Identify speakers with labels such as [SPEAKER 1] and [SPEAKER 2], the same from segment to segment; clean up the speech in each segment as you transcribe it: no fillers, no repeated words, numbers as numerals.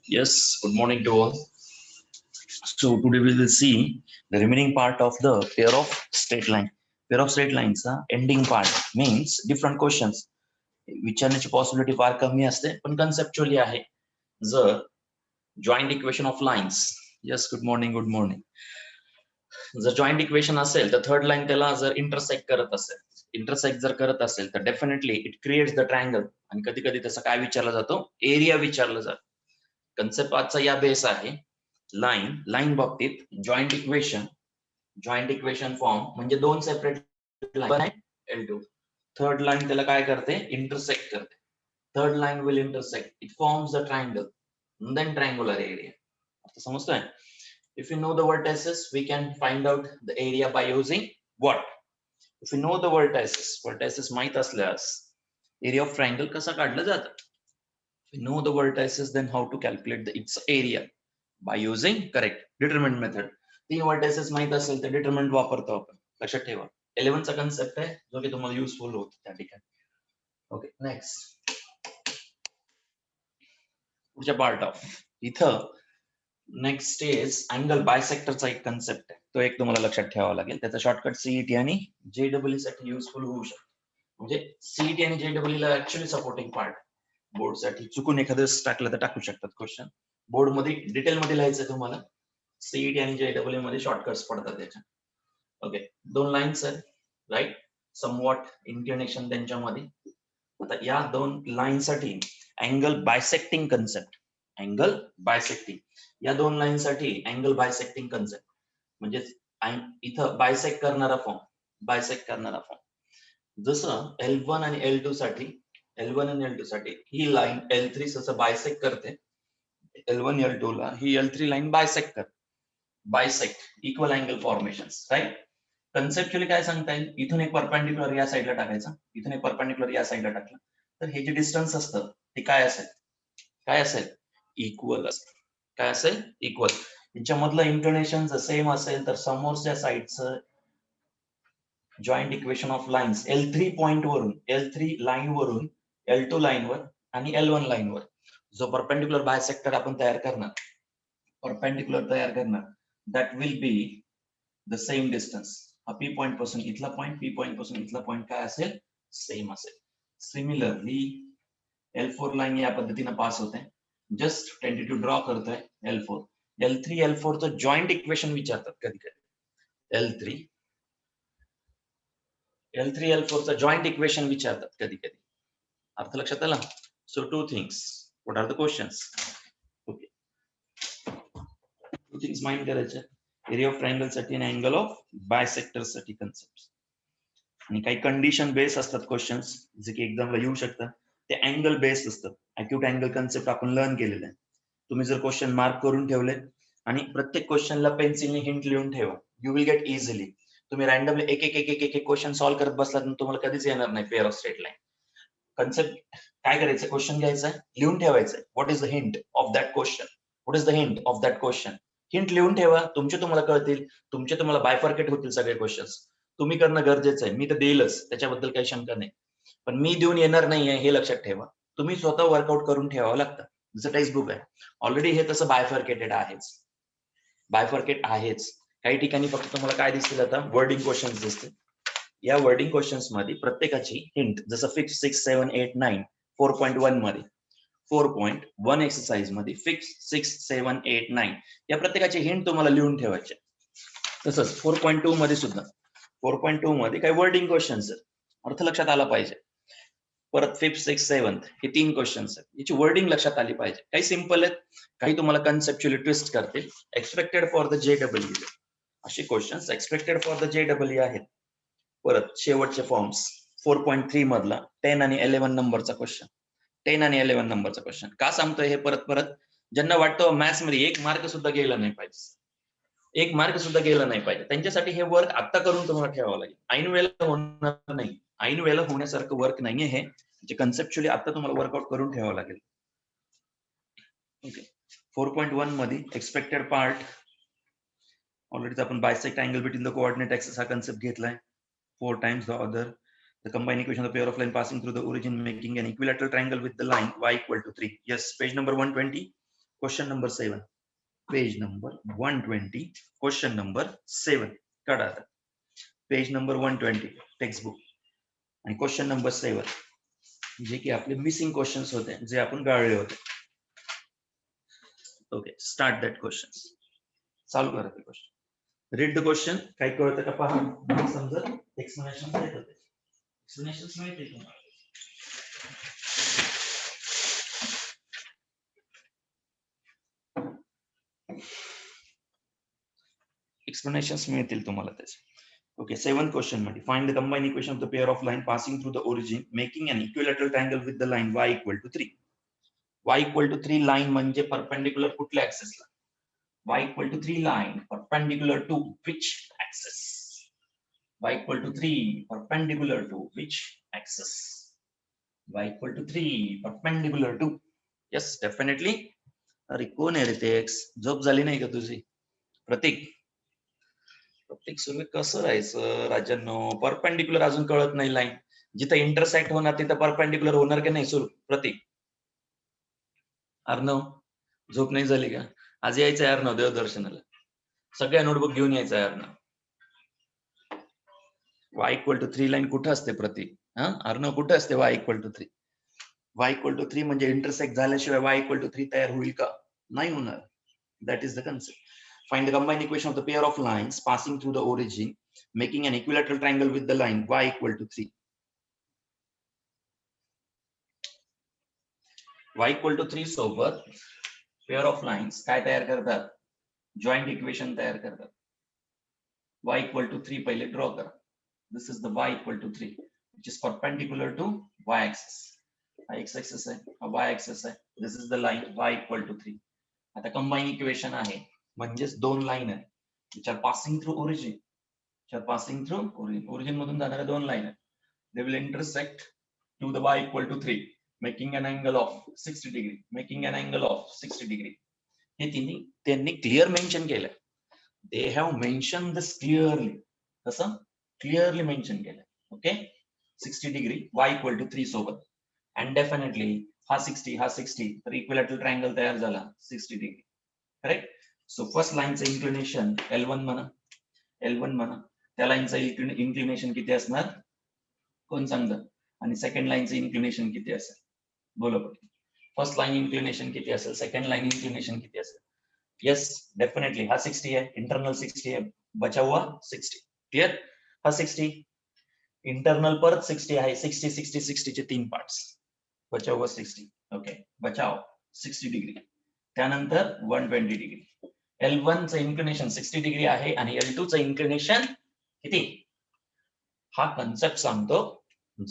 [SPEAKER 1] Yes, good morning to all. So today we will see the remaining part of the pair of straight line. Pair of straight lines ending part means different questions. विचारण्याची possibility फार कमी असते पण conceptually आहे. जर joint equation of lines, yes good morning. जर joint equation असेल तर थर्ड लाईन त्याला जर इंटरसेक्ट जर करत असेल तर definitely it creates the triangle. आणि कधी कधी त्याचा काय विचारला जातो, एरिया विचारलं जातं. कन्सेप्ट आजचा या बेस आहे. लाईन बाबतीत जॉईंट इक्वेशन फॉर्म म्हणजे दोन separate line L2. Third line त्याला काय करते, इंटरसेक्ट करते. Third line will intersect, it forms the triangle, then triangular area. आता समजतोय? If you know the vertices, we can find out the area by using what? If you know the vertices माहित असल्यास area of triangle कसा काढलं जातं? If you know the vertices, then how to calculate its area? By using correct determinant method. 3 vertices माहित असेल तर determinant वापरतो आपण. लक्षात ठेवा. 11 चा कन्सेप्ट आहे जो की तुम्हाला युजफुल होतो त्या ठिकाणी. ओके, नेक्स्ट पुढच्या पार्ट ऑफ इथं नेक्स्ट इज अँगल बायसेक्टरचा एक कन्सेप्ट आहे, तो एक तुम्हाला लक्षात ठेवावा लागेल. त्याचा शॉर्टकट सीईटी आणि जेडब्ल्यू साठी युजफुल होऊ शकतो. म्हणजे सीईटी आणि जेडब्ल्यू ला ऍक्च्युअली सपोर्टिंग पार्ट. बोर्ड साठी चुकून एखादं टाकलं तर टाकू शकतात क्वेश्चन. बोर्ड मध्ये डिटेल मध्ये लिहायचं तुम्हाला. सीईटी आणि जेडब्ल्यू मध्ये शॉर्टकट्स पडतात त्याच्या. ओके, दोन लाईन्स आहेत राईट, समवॉट इन्क्लिनेशन त्यांच्यामध्ये. आता या दोन लाईन साठी अँगल बायसेक्टिंग कन्सेप्ट, अँगल बायसेक्टिंग या दोन लाईन साठी अँगल बायसेक्टिंग कन्सेप्ट म्हणजे इथं बायसेक्ट करणारा फॉर्म. जसं L1 आणि L2 साठी ही लाईन L3 जसं बायसेक्ट करते, L1 L2 ला ही L3 लाईन बायसेक्ट करते. Bisect equal angle formations, right. Conceptually काय सांगता येईल, इथून एक परपेंडिक्युलर या साईडला टाकायचा, इथून एक परपेंडिक्युलर या साईडला टाकलं तर हे जे डिस्टन्स असतं ते काय असेल इक्वल असेल. काय असेल इक्वल. यांच्यामधलं इंटोनेशन जर सेम असेल तर समोरच्या साईडचं joint equation of lines L3 point वरून, L3 लाईन वरून L2 लाईन वर आणि L1 लाईन वर जो परपेंडिक्युलर बायसेक्टर आपण तयार करणार, that will be the same distance. हा पी पॉइंट पासून इथला पॉइंट, पी पॉइंट पासून इथला पॉइंट काय असेल, सेम असेल. सिमिलरली L4 लाईन या पद्धतीने पास होते. जस्ट टेंटेटिव्ह ड्रॉ करतोय L4. L3 चं जॉईंट इक्वेशन विचारतात कधी कधी. L3 L4 चं जॉईंट इक्वेशन विचारतात कधी कधी. अर्थ लक्षात आला? So two things, what are the questions? Okay, two things mind करायचे. एरिया ऑफ ट्रायंगल साठी आणि अँगल ऑफ बायसेक्टर साठी कन्सेप्ट. आणि काही कंडिशन बेस असतात क्वेश्चन्स जे की एक्झामला येऊ शकतात. ते अँगल बेस्ड असतात. अक्यूट अँगल कन्सेप्ट आपण लर्न केलेलं आहे. तुम्ही जर क्वेश्चन मार्क करून ठेवले आणि प्रत्येक क्वेश्चनला पेन्सिलने हिंट लिहून ठेवा, यू विल गेट इझिली. तुम्ही रॅन्डमली एक एक क्वेश्चन सॉल्व्ह करत बसलात तर तुम्हाला कधीच येणार नाही pair of straight line. Concept काय करायचं, क्वेश्चन घ्यायचा, लिहून ठेवायचं. What is the hint of that question, hint लिहून ठेवा. तुम्हाला कळतील, तुम्हाला बायफर्केट होतील सगळे क्वेश्चन्स. तुम्ही करणं गरजेचं आहे. मी तर देईलच, त्याच्याबद्दल काही शंका नाही, पण मी देऊन येणार नाहीये हे लक्षात ठेवा. तुम्ही स्वतः वर्कआउट करून ठेवावं लागतं. जसं टेक्स्ट बुक आहे ऑलरेडी हे तसं बायफर्केट आहेच. काही ठिकाणी फक्त तुम्हाला काय दिसतील, आता वर्डिंग क्वेश्चन्स दिसतील. या वर्डिंग क्वेश्चन्स मध्ये प्रत्येकाची हिंट, जसं 5, 6, 7, 8, 9 4.1 मध्ये, 4.1 एक्सरसाइज मध्ये 5, 6, 7, 8, 9 या प्रत्येकाची हिंट तुम्हाला लिहून ठेवायचे. तसंच 4.2 मध्ये सुद्धा, 4.2 मध्ये काही वर्डिंग क्वेश्चन्स आहेत, अर्थ लक्षात आला पाहिजे. परत 5, 6, 7 हे 3 क्वेश्चन्स आहेत, याची वर्डिंग लक्षात आली पाहिजे. काही सिंपल आहेत, काही तुम्हाला कन्सेप्च्युअली ट्विस्ट करतील. एक्सपेक्टेड फॉर द जेडब्ल्यू असे questions expected for the JW आहेत. परत शेवटचे फॉर्म्स 4.3 मधला 10 आणि 11 नंबरचा क्वेश्चन. का सांगतोय हे परत, ज्यांना वाटतं मॅथ्स मध्ये 1 मार्क सुद्धा गेला नाही पाहिजे, त्यांच्यासाठी हे वर्क आता करून तुम्हाला ठेवावं लागेल. ऐन वेळेला होणार नाही, ऐन वेळेला होण्यासारखं वर्क नाहीये हे, जे कन्सेप्च्युअली आता तुम्हाला वर्कआउट करून ठेवावं लागेल. ओके, 4.1 मध्ये एक्सपेक्टेड पार्ट ऑलरेडी आपण bisect angle between the coordinate axis हा कन्सेप्ट घेतलाय. 4 times the other. The combined equation of the pair of line passing through the origin making an equilateral triangle with the line y equal to 3. Yes, page number 120. Question number 7, page number 120, question number 7 काढा आता. Page number 120 text book आणि question number 7 जे की आपले missing questions होते जे आपण गाळले होते. Okay, start that question. चालू करा ते क्वेश्चन. Read the question. काय कळतं का पहा. समजा एक्सप्लेनेशन देत होते. एक्सप्लेनेशन माहिती तुम्हाला. एक्सप्लेनेशन्स मिळतील तुम्हाला त्याचे. Okay, 7th question मध्ये find the combined equation of the pair of line passing through the origin making an equilateral triangle with the line y equal to 3. y equal to 3 line म्हणजे perpendicular कुठल्या axis ला? y equal to 3 line perpendicular to which axis? y equal to 3 perpendicular to which axis? y equal to 3 perpendicular to. Yes, definitely. अरे कोण आहे रे ते x? झोप झाली नाही का तुझी? प्रतीक सुरू कसं राहायचं राजांनो? परपेंडिक्युलर अजून कळत नाही लाईन. जिथं इंटरसेक्ट होणार तिथं परपेंडिक्युलर होणार की नाही सुरू? प्रतीक, अर्णव झोप नाही झाली का? आज यायचंय अर्णव देवदर्शनाला. सगळ्या नोटबुक घेऊन यायचंय Arnav. y equal to 3 line कुठं असते प्रतीक? अर्णव कुठं असते y equal to 3? y equal to 3 म्हणजे इंटरसेक्ट झाल्याशिवाय y इक्वल टू 3 तयार होईल का? नाही होणार. That is the concept. Find the combined equation of the pair of lines passing through the origin, making an equilateral triangle with the line y equal to 3. y equal to 3 सोबत pair of lines काय तयार करतात? Joint equation तयार करतात. y equal to 3 पहिले draw करा. This is the y equal to 3, which is perpendicular to y axis. हा x axis आहे, हा y axis आहे. This is the line y equal to 3. आता combined equation आहे. म्हणजेच दोन लाईन आहेत which are passing through origin. origin मधून जाणाऱ्या दोन लाईन आहेत. They will intersect to the y equal to 3, making an angle of 60 degree. Making an angle of 60 degree. हे त्यांनी क्लिअर मेन्शन केलंय. They have mentioned this clearly. कसं? Clearly mention केलंय. Okay, 60 degree y equal to 3 सोबत. And definitely हा 60 तर equilateral triangle तयार झाला 60 डिग्री. करेक्ट. सो फर्स्ट लाईनचं इन्क्लिनेशन L1 म्हणा. त्या लाईनचं इन्क्लिनेशन किती असणार? कोण सांगतं? आणि सेकंड लाईनचं इन्क्लिनेशन किती असेल? बोला बघ. फर्स्ट लाईन इन्क्लिनेशन किती असेल? सेकंड लाईन इन्क्लिनेशन किती असेल? येस, डेफिनेटली हा 60 आहे, इंटरनल 60 आहे, बचा हुआ 60. क्लिअर? हा 60 इंटरनल परत 60 आहे. 60 चे 3 पार्ट्स. बचा हुआ 60. ओके, बचाव 60 डिग्री. त्यानंतर 120 डिग्री. L1 चं इन्क्लिनेशन 60 डिग्री आहे आणि L2 चं इन्क्लिनेशन किती? हा कन्सेप्ट सांगतो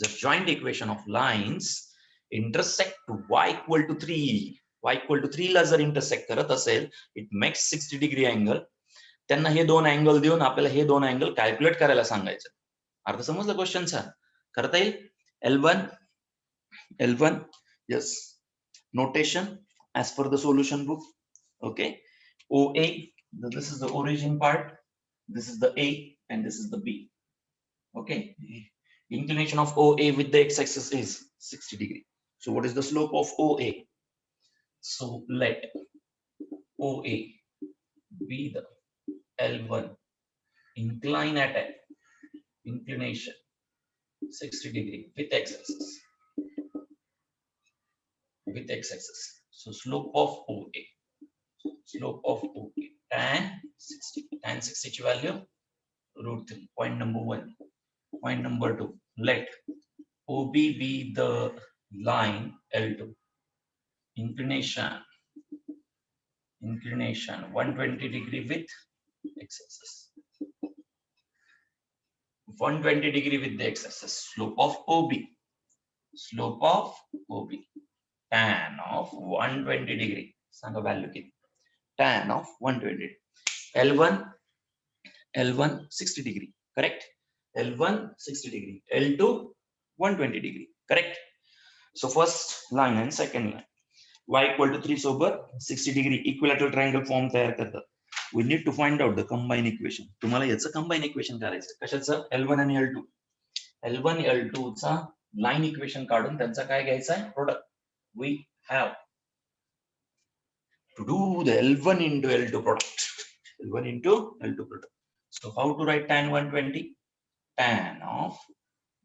[SPEAKER 1] the joint equation of lines intersect to y equal to 3. y equal to 3 ला जर इंटरसेक्ट करत असेल, इट मेक्स 60 डिग्री अँगल. त्यांना हे दोन अँगल देऊन आपल्याला हे दोन अँगल कॅल्क्युलेट करायला सांगायचं. अर्थ समजलं क्वेश्चनचा? करता येईल? L1 yes, notation as per the solution book. Okay, OA, this is the origin part, this is the A and this is the B. Okay, inclination of OA with the x-axis is 60 degree. So what is the slope of OA? So let OA be the L1 incline at an inclination 60 degree with x-axis. So slope of OA tan 60 ची value √3. Point number 1. Point number 2, let OB be the line L2. Inclination 120 degree with x-axis. 120 degree with the x-axis. Slope of OB. Tan of 120 degree. सांगा value किती? Tan of 120. L1 60 degree. Correct? L1 60 degree. L2 120 degree. Correct? So first line and second line. Y equal to 3 सोबत 60 degree equilateral triangle form तयार करतात. We need to find out the combined equation. तुम्हाला याचं combined equation करायचं. कशाचं? L1 आणि L2. L1 L2 चा line equation काढून त्यांचा काय घ्यायचा आहे? Product. We have to do the L1 into L2 product. L1 into L2 product. So how to write tan 120? Tan of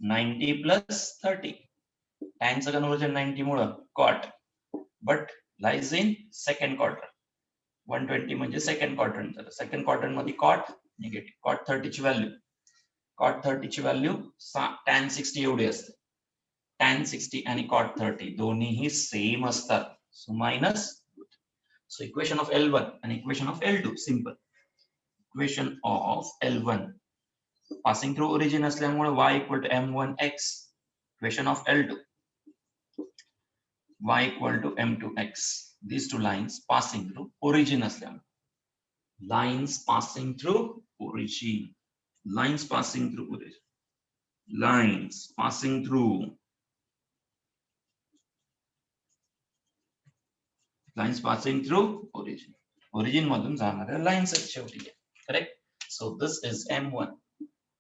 [SPEAKER 1] 90 plus 30. Tan चं conversion 90 मुळे cot, but lies in second quadrant. 120 म्हणजे second quadrant. Second quadrant मध्ये cot negative. Cot 30 ची value. Cot 30 ची value tan 60 एवढी असते. Tan 60 आणि cot 30 दोन्हीही सेम असतात. So minus. So equation of L1 and equation of L2 simple. Equation of L1 passing through origin असल्यामुळे y equal to m1x. Equation of L2 y equal to m2x. These two lines passing through origin asल्यामुळे. Lines passing through origin. Lines passing through origin. Lines passing through. Lines passing through origin. Origin मधून जाणाऱ्या lines आहेत शेवटी. Correct? So this is m1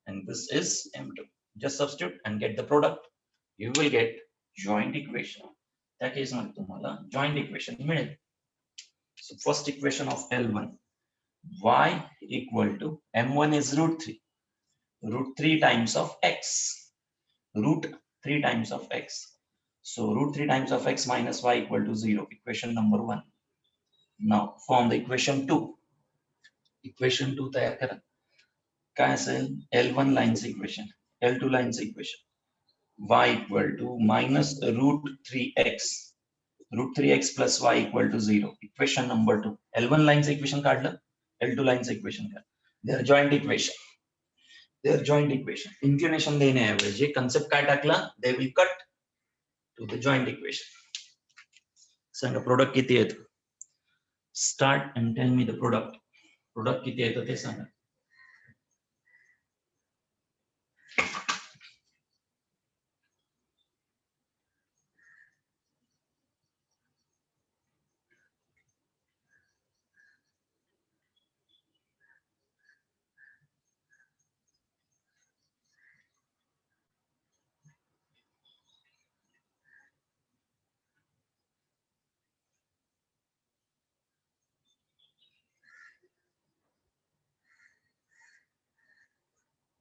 [SPEAKER 1] and this is m2. Just substitute and get the product. You will get joint equation. त्या केस मध्ये तुम्हाला joint equation मिळेल. So first equation of L1, y equal to m1 is root 3. Root 3 times of x. Root 3 times of x. So root 3 times of x minus y equal to 0. Equation number 1. Now form the equation 2. Equation 2 तयार करा. काय असेल? L1 lines equation, L2 lines equation. Y equal to minus root 3x. Root 3x plus y equal to 0. Equation number 2. L1 lines equation काढलं, L2 lines equation काढलं. They are joint equation. They are joint equation. Inclination देण्याऐवजी concept काय टाकला? They will cut to the joint equation. सांगा product किती येतं? Start and tell me the product. Product किती येतं ते सांगा.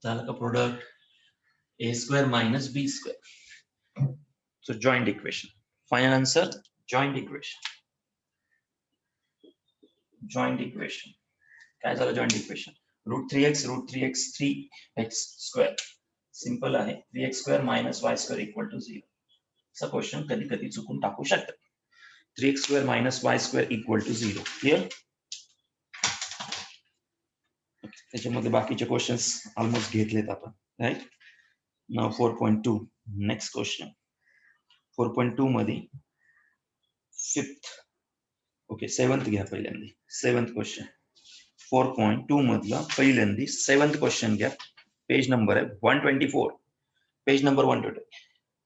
[SPEAKER 1] झालं का product? A square minus B square. So joint equation. Final answer, joint equation. Joint equation. काय झालं joint equation? Root 3x 3x square. Simple आहे. 3x square minus y square equal to 0. असा क्वेश्चन कधी कधी चुकून टाकू शकतात. 3x square minus y square equal to 0. Clear? त्याच्यामध्ये बाकीचे क्वेश्चन्स ऑलमोस्ट घेतलेत आपण. राईट? Now 4.2. Next question. 4.2 मध्ये 5th. ओके 7th घ्या पहिल्यांदा. 7th question. 4.2 मधला पहिल्यांदा 7th क्वेश्चन घ्या. पेज नंबर आहे 124. Page number 124.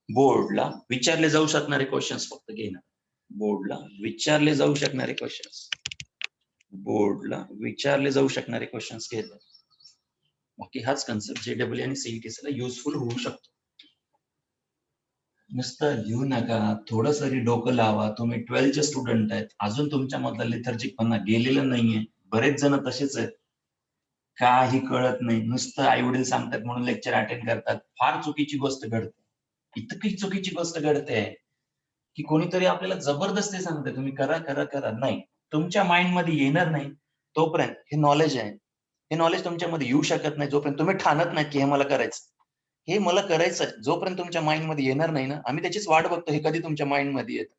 [SPEAKER 1] बोर्डला विचारले जाऊ शकणारे क्वेश्चन्स फक्त घेणार. बोर्डला विचारले जाऊ शकणारे क्वेश्चन्स. बोर्डला विचारले जाऊ शकणारे क्वेश्चन्स घेतात. बाकी हाच कन्सेप्ट जेडब्ल्यू आणि सीईटी युजफुल होऊ शकतो. नुसतं लिहू नका, थोडं तरी डोकं लावा. तुम्ही 12th चे स्टुडंट आहेत, अजून तुमच्या मधला लेथर्जिकपणा गेलेलं नाहीये. बरेच जण तसेच आहेत, काही कळत नाही, नुसतं आई वडील सांगतात म्हणून लेक्चर अटेंड करतात. फार चुकीची गोष्ट घडते. इतकी चुकीची गोष्ट घडते की कोणीतरी आपल्याला जबरदस्ती सांगते तुम्ही करा करा करा. नाही, तुमच्या माइंड मध्ये येणार नाही तोपर्यंत हे नॉलेज आहे. हे नॉलेज तुमच्यामध्ये येऊ शकत नाही जोपर्यंत तुम्ही ठाणत नाही की हे मला करायचं, हे मला करायचं. जोपर्यंत तुमच्या माइंड मध्ये येणार नाही ना, आम्ही त्याचीच वाट बघतो हे कधी तुमच्या माइंड मध्ये येतं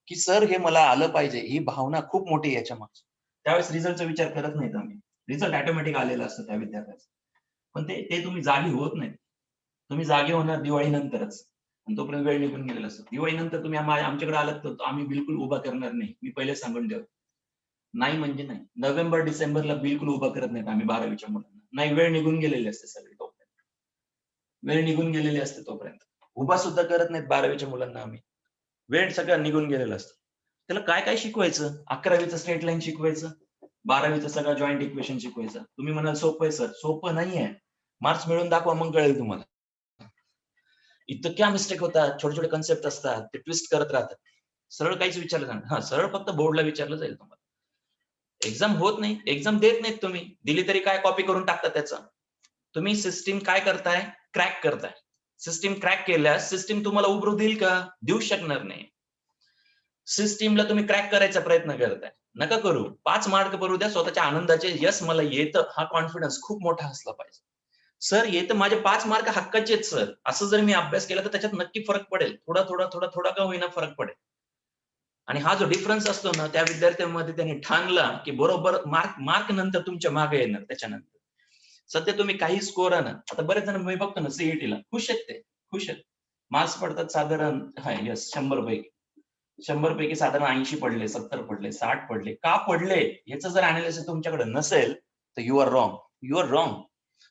[SPEAKER 1] की सर हे मला आलं पाहिजे. ही भावना खूप मोठी आहे याच्या मागची. त्यावेळेस रिझल्टचा विचार करत नाही आम्ही. रिझल्ट ऑटोमॅटिक आलेला असतं त्या विद्यार्थ्याचं. पण ते तुम्ही जागी होत नाही. तुम्ही जागे होणार दिवाळी नंतरच. आणि तोपर्यंत वेळ निघून गेलेला असतो. दिवाळी नंतर तुम्ही आमच्याकडे आलात तर आम्ही बिलकुल उभा करणार नाही. मी पहिले सांगून ठेवतो. नाही म्हणजे नाही. नोव्हेंबर डिसेंबरला बिलकुल उभा करत नाहीत आम्ही 12वीच्या मुलांना. नाही, वेळ निघून गेलेली असते सगळी तोपर्यंत. वेळ निघून गेलेली असते तोपर्यंत. उभा सुद्धा करत नाहीत 12वीच्या मुलांना आम्ही. वेळ सगळं निघून गेलेलं असतं. त्याला काय काय शिकवायचं? 11वीचं स्ट्रेट लाईन शिकवायचं, 12वीचं सगळं जॉईंट इक्वेशन शिकवायचं. तुम्ही म्हणाल सोपं आहे सर. सोपं नाहीये. मार्क्स मिळवून दाखवा मग कळेल तुम्हाला. इतक्या मिस्टेक होतात, छोटे छोटे कन्सेप्ट असतात, ते ट्विस्ट करत राहतात. सरळ काहीच विचारलं जाणार. हा, सरळ फक्त बोर्डला विचारलं जाईल तुम्हाला. एक्झाम होत नाही, एक्झाम देत नाहीत तुम्ही, दिली तरी काय कॉपी करून टाकता त्याचं. तुम्ही सिस्टीम काय करताय, क्रॅक करताय. सिस्टीम क्रॅक केल्यास सिस्टीम तुम्हाला उभरू देईल का? देऊ शकणार नाही. सिस्टीमला तुम्ही क्रॅक करायचा प्रयत्न करताय, नका करू. 5 मार्क भरू द्या स्वतःच्या आनंदाचे. यस मला येतं हा कॉन्फिडन्स खूप मोठा असला पाहिजे. सर येतं, माझे 5 मार्क हक्काचे आहेत सर, असं जर मी अभ्यास केला तर त्याच्यात नक्की फरक पडेल. थोडा थोडा थोडा थोडा का होईना फरक पडेल. आणि हा जो डिफरन्स असतो ना त्या विद्यार्थ्यांमध्ये त्यांनी ठाणला की बरोबर मार्क मार्क नंतर तुमच्या मागे येणार. त्याच्यानंतर सध्या तुम्ही काही स्कोर आणा. आता बरेच जण मी बघतो ना सीईटीला खुश आहेत, ते खुश आहेत. मार्क्स पडतात साधारण यस 100 पैकी 100 पैकी साधारण 80 पडले, 70 पडले, 60 पडले. का पडले याचं जर अनालिसिस तुमच्याकडे नसेल तर you are wrong. You are wrong.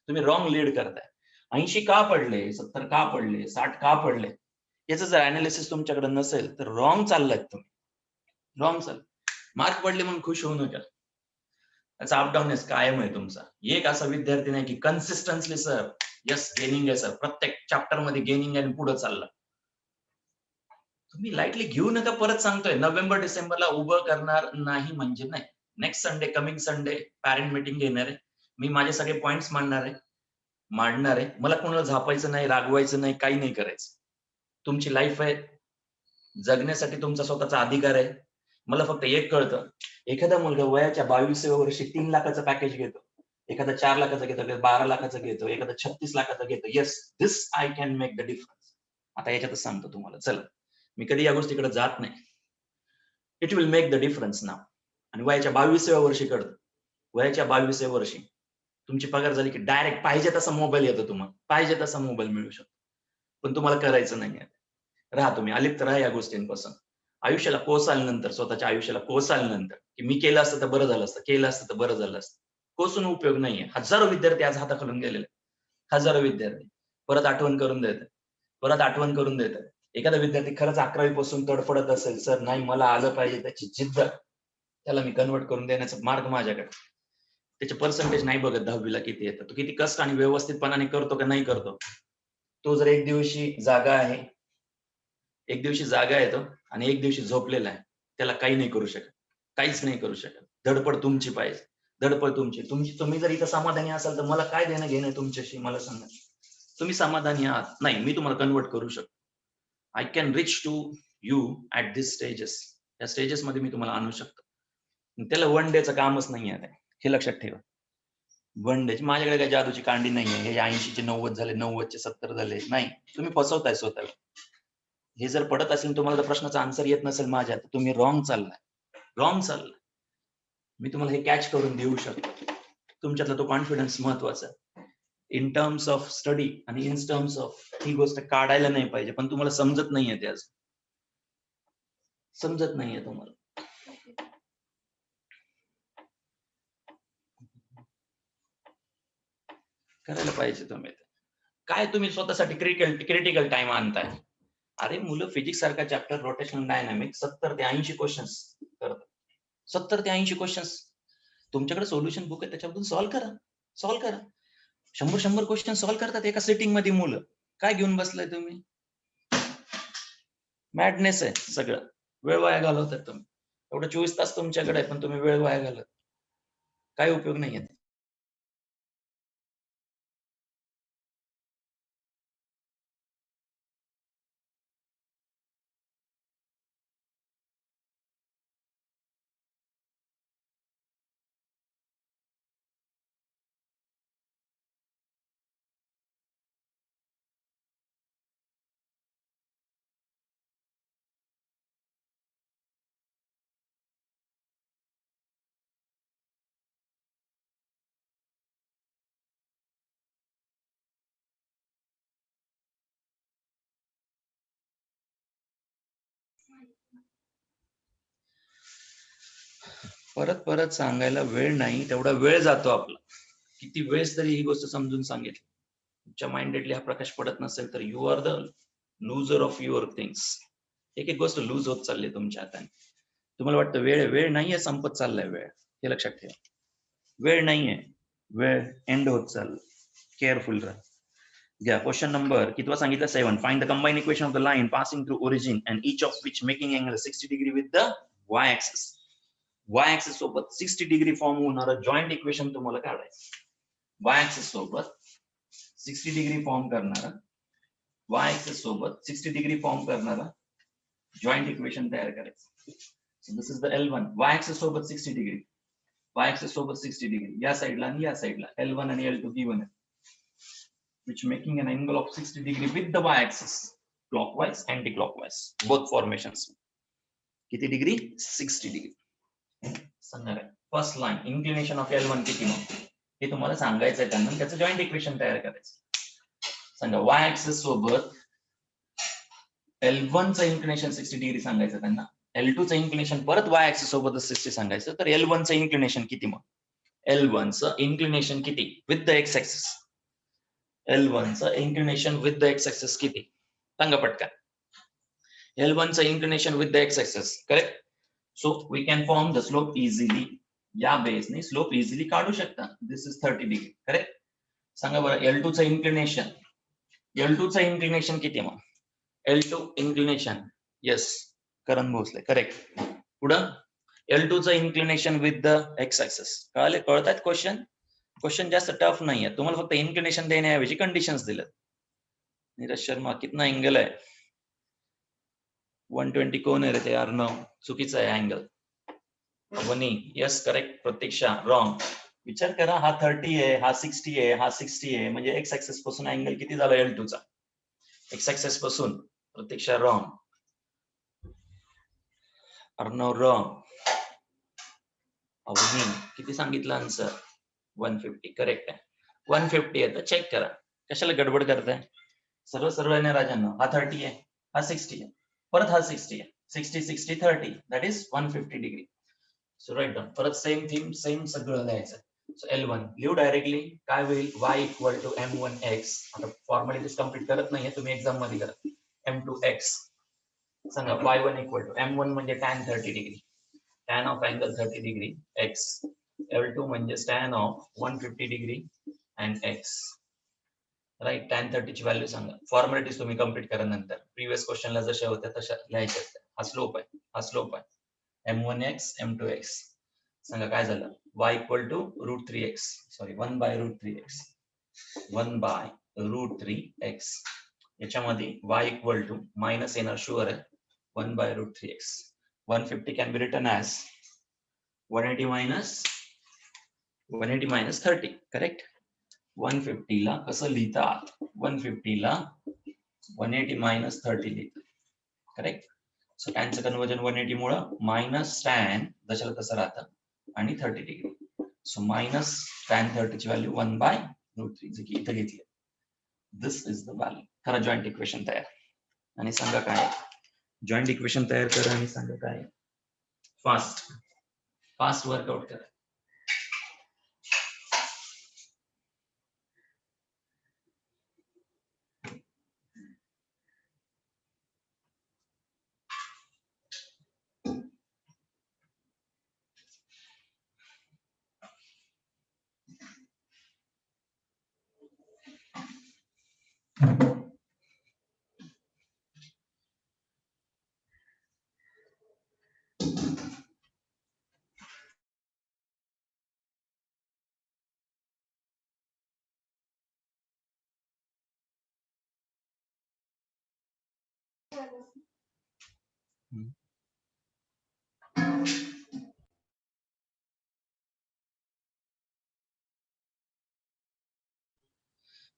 [SPEAKER 1] तुम्ही रॉंग लीड करताय. 80 का पडले, 70 का पडले, 60 का पडले, याचं जर अनालिसिस तुमच्याकडे नसेल तर रॉंग चाललाय तुम्ही. रॉंग चाल. मार्क पडले म्हणून खुश होऊ नका. त्याचा अपडाऊननेस कायम आहे तुमचा. एक असा विद्यार्थी नाही की कन्सिस्टन्सली सर यस गेनिंग आहे सर, प्रत्येक चॅप्टर मध्ये गेनिंग आणि पुढे चालला. तुम्ही लाईटली घेऊ नका. परत सांगतोय, नोव्हेंबर डिसेंबरला उभं करणार नाही म्हणजे नाही. Next Sunday, coming Sunday parent meeting घेणार आहे. मी माझे सगळे पॉइंट्स मांडणार आहे. मला कोणाला झापायचं नाही, रागवायचं नाही, काही नाही करायचं. तुमची लाईफ आहे, जगण्यासाठी तुमचा स्वतःचा अधिकार आहे. मला फक्त एक कळतं, एखादा मुलगा वयाच्या 22व्या वर्षी 3 लाखाचं पॅकेज घेतो, एखादा 4 लाखाचं घेतो, एखादा 12 लाखाचं घेतो, एखादा 36 लाखाचं घेतो. Yes, this I can make the difference. आता याच्यातच सांगतो तुम्हाला, चला मी कधी या गोष्टीकडे जात नाही. It will make the difference नाव. आणि वयाच्या 22व्या वर्षी कळतं, वयाच्या 22व्या वर्षी तुमची पगार झाली की डायरेक्ट पाहिजे तसा मोबाईल येतो तुम्हाला, पाहिजे तसा मोबाईल मिळू शकतो. पण तुम्हाला करायचं नाहीये. राहा तुम्ही अलिप्त राहा या गोष्टींपासून. आयुष्याला कोसळल्यानंतर, स्वतःच्या आयुष्याला कोसळल्यानंतर की मी केलं असतं तर बरं झालं असतं, केलं असतं तर बरं झालं असतं. कोसून उपयोग नाहीये. हजारो विद्यार्थी आज हाताखालून गेलेले, हजारो विद्यार्थी परत आठवण करून देतात, परत आठवण करून देतात. एखादा विद्यार्थी खरंच 11वी पासून तडफडत असेल, सर नाही मला आलं पाहिजे, त्याची जिद्द, त्याला मी कन्वर्ट करून देण्याचा मार्ग माझ्याकडे. त्याचे पर्सेंटेज नाही बघत 10वीला किती येतं, तो किती कष्ट आणि व्यवस्थितपणाने करतो का नाही करतो. तो जर एक दिवशी जागा आहे, एक दिवशी जागा येतो आणि एक दिवशी झोपलेला आहे, त्याला काही नाही करू शकत, काहीच नाही करू शकत. धडपड तुमची पाहिजे, धडपड तुमची. तुम्ही जर इथं समाधानी असाल तर मला काय देणं घेणं तुमच्याशी, मला सांगा. तुम्ही समाधानी आहात, नाही मी तुम्हाला कन्वर्ट करू शकतो. I can reach to you at this stages. या स्टेजेस मध्ये मी तुम्हाला आणू शकतो. त्याला वन डेचं कामच नाही आहे, हे लक्षात ठेवा. वन डे माझ्याकडे काही जादूची कांडी नाहीये. हे 80चे 90 झाले, 90चे 70 झाले, नाही. तुम्ही फसवताय स्वतःला. हे जर पडत असेल तुम्हाला तर प्रश्नाचा आन्सर येत नसेल माझ्या, तर तुम्ही रॉंग चाललाय, रॉंग चाललाय. मी तुम्हाला हे कॅच करून देऊ शकतो. तुमच्यातला तो कॉन्फिडन्स महत्वाचा आहे. इन टर्म्स ऑफ स्टडी आणि इन टर्म्स ऑफ ही गोष्ट काढायला नाही पाहिजे, पण तुम्हाला समजत नाहीये ते, आज समजत नाहीये तुम्हाला. करायला पाहिजे तुम्ही. काय तुम्ही स्वतःसाठी क्रिटिकल टाइम आणताय. अरे मुलं फिजिक्स सारखा चॅप्टर रोटेशनल डायनामिक्स 70 ते 80 क्वेश्चन्स करतात. 70 ते 80 क्वेश्चन्स. तुमच्याकडे सोल्युशन बुक आहे, त्याच्यामधून सॉल्व्ह करा, सॉल्व्ह करा. 100 क्वेश्चन सॉल्व्ह करतात एका सिटिंग मध्ये मुलं. काय घेऊन बसलाय तुम्ही? मॅडनेस आहे सगळं. वेळ वाया घालवतात तुम्ही. एवढं 24 तास तुमच्याकडे आहे, पण तुम्ही वेळ वाया घालत, काय उपयोग नाहीये. परत परत सांगायला वेळ नाही, तेवढा वेळ जातो आपला. किती वेळेस तरी ही गोष्ट समजून सांगितली. तुमच्या माइंडेडली हा प्रकाश पडत नसेल तर you are the loser of your things. एक एक गोष्ट लूज होत चालली तुमच्या हाताने. तुम्हाला वाटतं वेळ वेळ नाहीये, संपत चाललाय वेळ, हे लक्षात ठेवा. वेळ नाहीये, वेळ एंड होत चाललं. केअरफुल राहा. घ्या क्वेश्चन नंबर कितवा सांगितलं, 7. Find the combined equation of the line passing through origin and each of which making angle 60 degree with the y axis. Y axis सोबत 60 डिग्री फॉर्म होणारं जॉईंट इक्वेशन तुम्हाला काढायचं. वाय ऍक्सिस सोबत 60 degree form करणारा Y axis सोबत 60 degree form करणारा joint equation तयार करायचं. So this is the L1. Y axis सोबत 60 डिग्री, वाय ऍक्सिस सोबत 60 डिग्री, या साईडला आणि या साईडला L1 आणि L2 गिवन आहे, which making an angle of 60 degree with the y-axis, clockwise, anti-clockwise, both formations. किती डिग्री? 60 डिग्री. सांगणार आहे. First line inclination of L1 किती मग हे तुम्हाला सांगायचं आहे त्यांना, त्याचं जॉईंट इक्वेशन तयार करायचं. सांगा वाय ऍक्सिस सोबत L1 चं इन्क्लिनेशन 60 डिग्री सांगायचं त्यांना, L2 चं इन्क्लिनेशन परत वाय ऍक्सिस सोबत 60 सांगायचं. तर L1 चं इन्क्लिनेशन किती मग? L1 चं इन्क्लिनेशन किती with the X axis? L1 चं inclination with the X axis किती? सांगा पटकन. L1 चं inclination with the X axis, correct? So we can form the slope easily. या बेसने स्लोप इझिली काढू शकता. This is 30 degree, correct? सांगा बरं L2 चं इन्क्लिनेशन, L2 चं इन्क्लिनेशन किती मग? L2 inclination, yes Karan Bhosale, correct. पुढं L2 चं inclination with the X axis. कळतायत क्वेश्चन? क्वेश्चन जास्त टफ नाहीये, तुम्हाला फक्त इन्क्लिनेशन देण्याऐवजी कंडिशन्स दिलेत. नीरज शर्मा कितना अँगल आहे? 120 कोण आहे रे ते? यार नो, चुकीचा आहे अँगल. वनी, यस करेक्ट. प्रतीक्षा रॉंग. विचार करा, हा 30 आहे, हा 60 आहे, हा 60 आहे, म्हणजे एक्स ऍक्सिस पासून अँगल किती झाला L2 चा? एक्स ऍक्सिस पासून. प्रतीक्षा रॉंग. अर्णव रॉंग. अवनी किती सांगितलं आन्सर? 150, करेक्ट आहे. 150 आहे, तर चेक करा. कशाला गडबड करताय? सर्व सर्व आहे ना राजांना. हा 30 आहे, हा 60 आहे, परत हा 60 आहे. 60 60 30, that is 150 degree. So write down. परत सेम थीम, सेम सगळं लिहायचं. सो L1 लिहू डायरेक्टली. काय होईल? y equal to M1x. आता फॉर्मॅलिटीज कम्प्लीट करत नाहीये, तुम्ही एक्झाम मध्ये करा. M2x. सांगा y1 इक्वल टू M1 म्हणजे tan 30 degree, tan of angle 30 degree x. L2 म्हणजे tan of 150 degree and x. Right, tan 30 ची व्हॅल्यू सांगा. फॉर्मॅलिटीज तुम्ही कम्प्लीट करा नंतर. प्रिव्हियस क्वेश्चनला जशा होत्या तशा लिहायच्या. हा स्लोप आहे, हा स्लोप आहे. M1x, M2x. सांगा काय झालं? y equal to √3x, sorry 1/√3x, 1/√3x. याच्यामध्ये y इक्वल टू मायनस येणार, शुअर आहे, 1/√3x. 150 can be written as 180 minus 30, correct? 150 ला कसं लिहितात? 150 ला 180 मायनस 30 लिहितात, करेक्ट? सो टॅनचं कन्वर्जन 180 मुळे मायनस टॅन जशाला तसं राहतं आणि 30 डिग्री. सो मायनस टॅन 30 ची व्हॅल्यू 1/√3, जे की इथं घेतली. दिस इज द व्हॅल्यू. करा जॉईंट इक्वेशन तयार आणि सांगा काय. जॉईंट इक्वेशन तयार करा आणि सांगा काय. फास्ट फास्ट वर्कआउट करा.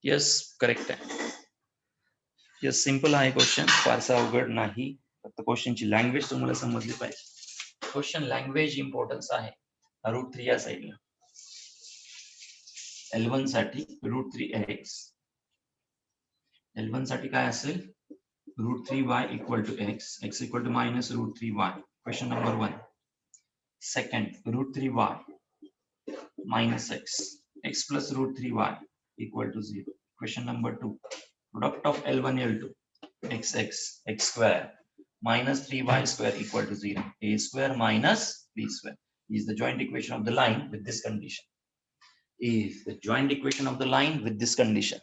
[SPEAKER 1] येस, करेक्ट आहे. येस, सिंपल आहे क्वेश्चन, फारसा अवघड नाही. फक्त क्वेश्चनची लँग्वेज तुम्हाला समजली पाहिजे. क्वेश्चन लँग्वेज इम्पॉर्टन्स आहे. √3 या साईडला L1 साठी √3x. L1 साठी काय असेल? √3y equal to x, x equal to minus √3y. Question number 1. Second, √3y minus x, x plus √3y equal to 0. Question number 2. Product of L1 L2, x square minus 3y square equal to 0. A square minus b square is the joint equation of the line with this condition. Is the joint equation of the line with this condition.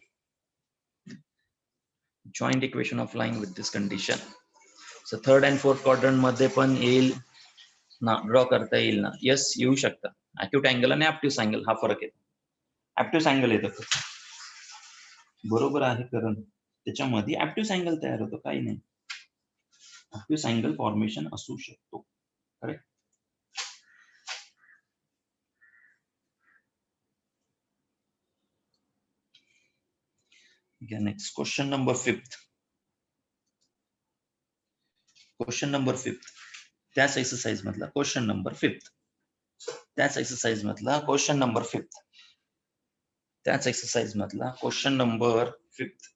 [SPEAKER 1] Joint equation of line with this condition. So third and fourth quadrant मध्ये पण येईल, ना draw करता येईल ना? Yes, येऊ शकतं. Acute angle आणि ऍप्ट्यूस अँगल हा फरक येतो. ऍप्ट्यूस अँगल येतं, बरोबर आहे करण. त्याच्यामध्ये ऍप्ट्यूस अँगल तयार होतो, काही नाही. ऍप्ट्यूस अँगल फॉर्मेशन असू शकतो. Correct. Next question number 5. Question number 5 त्याच एक्सरसाइज मधला क्वेश्चन नंबर 5. त्याच एक्सरसाइज मधला क्वेश्चन नंबर 5. त्याच एक्सरसाइज मधला क्वेश्चन नंबर 5.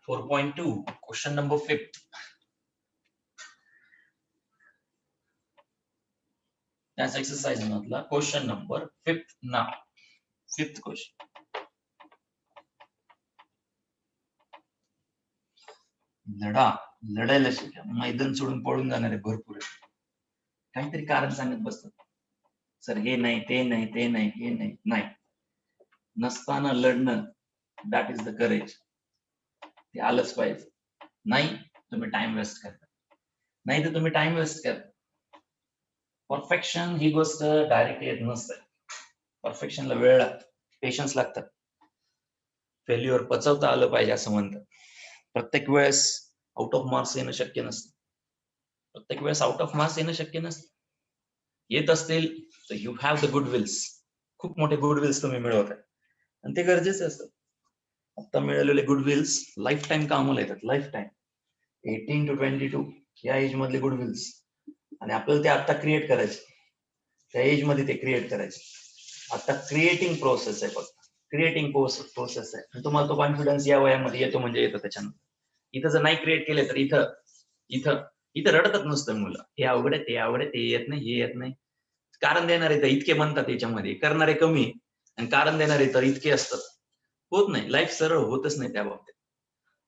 [SPEAKER 1] 4.2 question number 5. त्याच एक्सरसाइज मधला क्वेश्चन नंबर 5 ना. 5th question. लढायला शिका. मैदान सोडून पळून जाणारे भरपूर आहेत. काहीतरी कारण सांगत बसतात. सर हे नाही, ते नाही, ते नाही, हे नाही. नाही, नसताना लढणं, दॅट इज द करेज. ते आलंच पाहिजे. नाही तुम्ही टाइम वेस्ट करता. नाही तर तुम्ही टाइम वेस्ट करता. परफेक्शन ही गोष्ट डायरेक्ट येत नसते. परफेक्शनला वेळ लागतो, पेशन्स लागतात. फेल्युअर पचवता आलं पाहिजे असं म्हणतात. प्रत्येक वेळेस आउट ऑफ मार्क्स येणं शक्य नसतं. प्रत्येक वेळेस आउट ऑफ मार्क्स येणं शक्य नसतं. येत असतील तर you have the good wills. खूप मोठे गुड विल्स तुम्ही मिळवत आहे आणि ते गरजेचे असतात. आता मिळालेले गुड विल्स लाईफ टाइम कामाला येतात. लाईफ टाइम 18 to 22 या एज मधले गुड विल्स, आणि आपल्याला ते आता क्रिएट करायचे. त्या एज मध्ये ते क्रिएट करायचे. आता क्रिएटिंग प्रोसेस आहे, फक्त क्रिएटिंग प्रोसेस आहे. आणि तुम्हाला तो कॉन्फिडन्स या वयामध्ये येतो म्हणजे येतो. त्याच्यानंतर इथं जर नाही क्रिएट केले तर इथं इथं इथं रडतच नसतं मुलं. हे अवघड आहे, ते अवघड आहे, ते येत नाही, हे येत नाही. कारण देणारे तर इतके म्हणतात याच्यामध्ये, करणारे कमी आणि कारण देणारे तर इतके असतात. होत नाही, लाईफ सरळ होतच नाही त्या बाबतीत.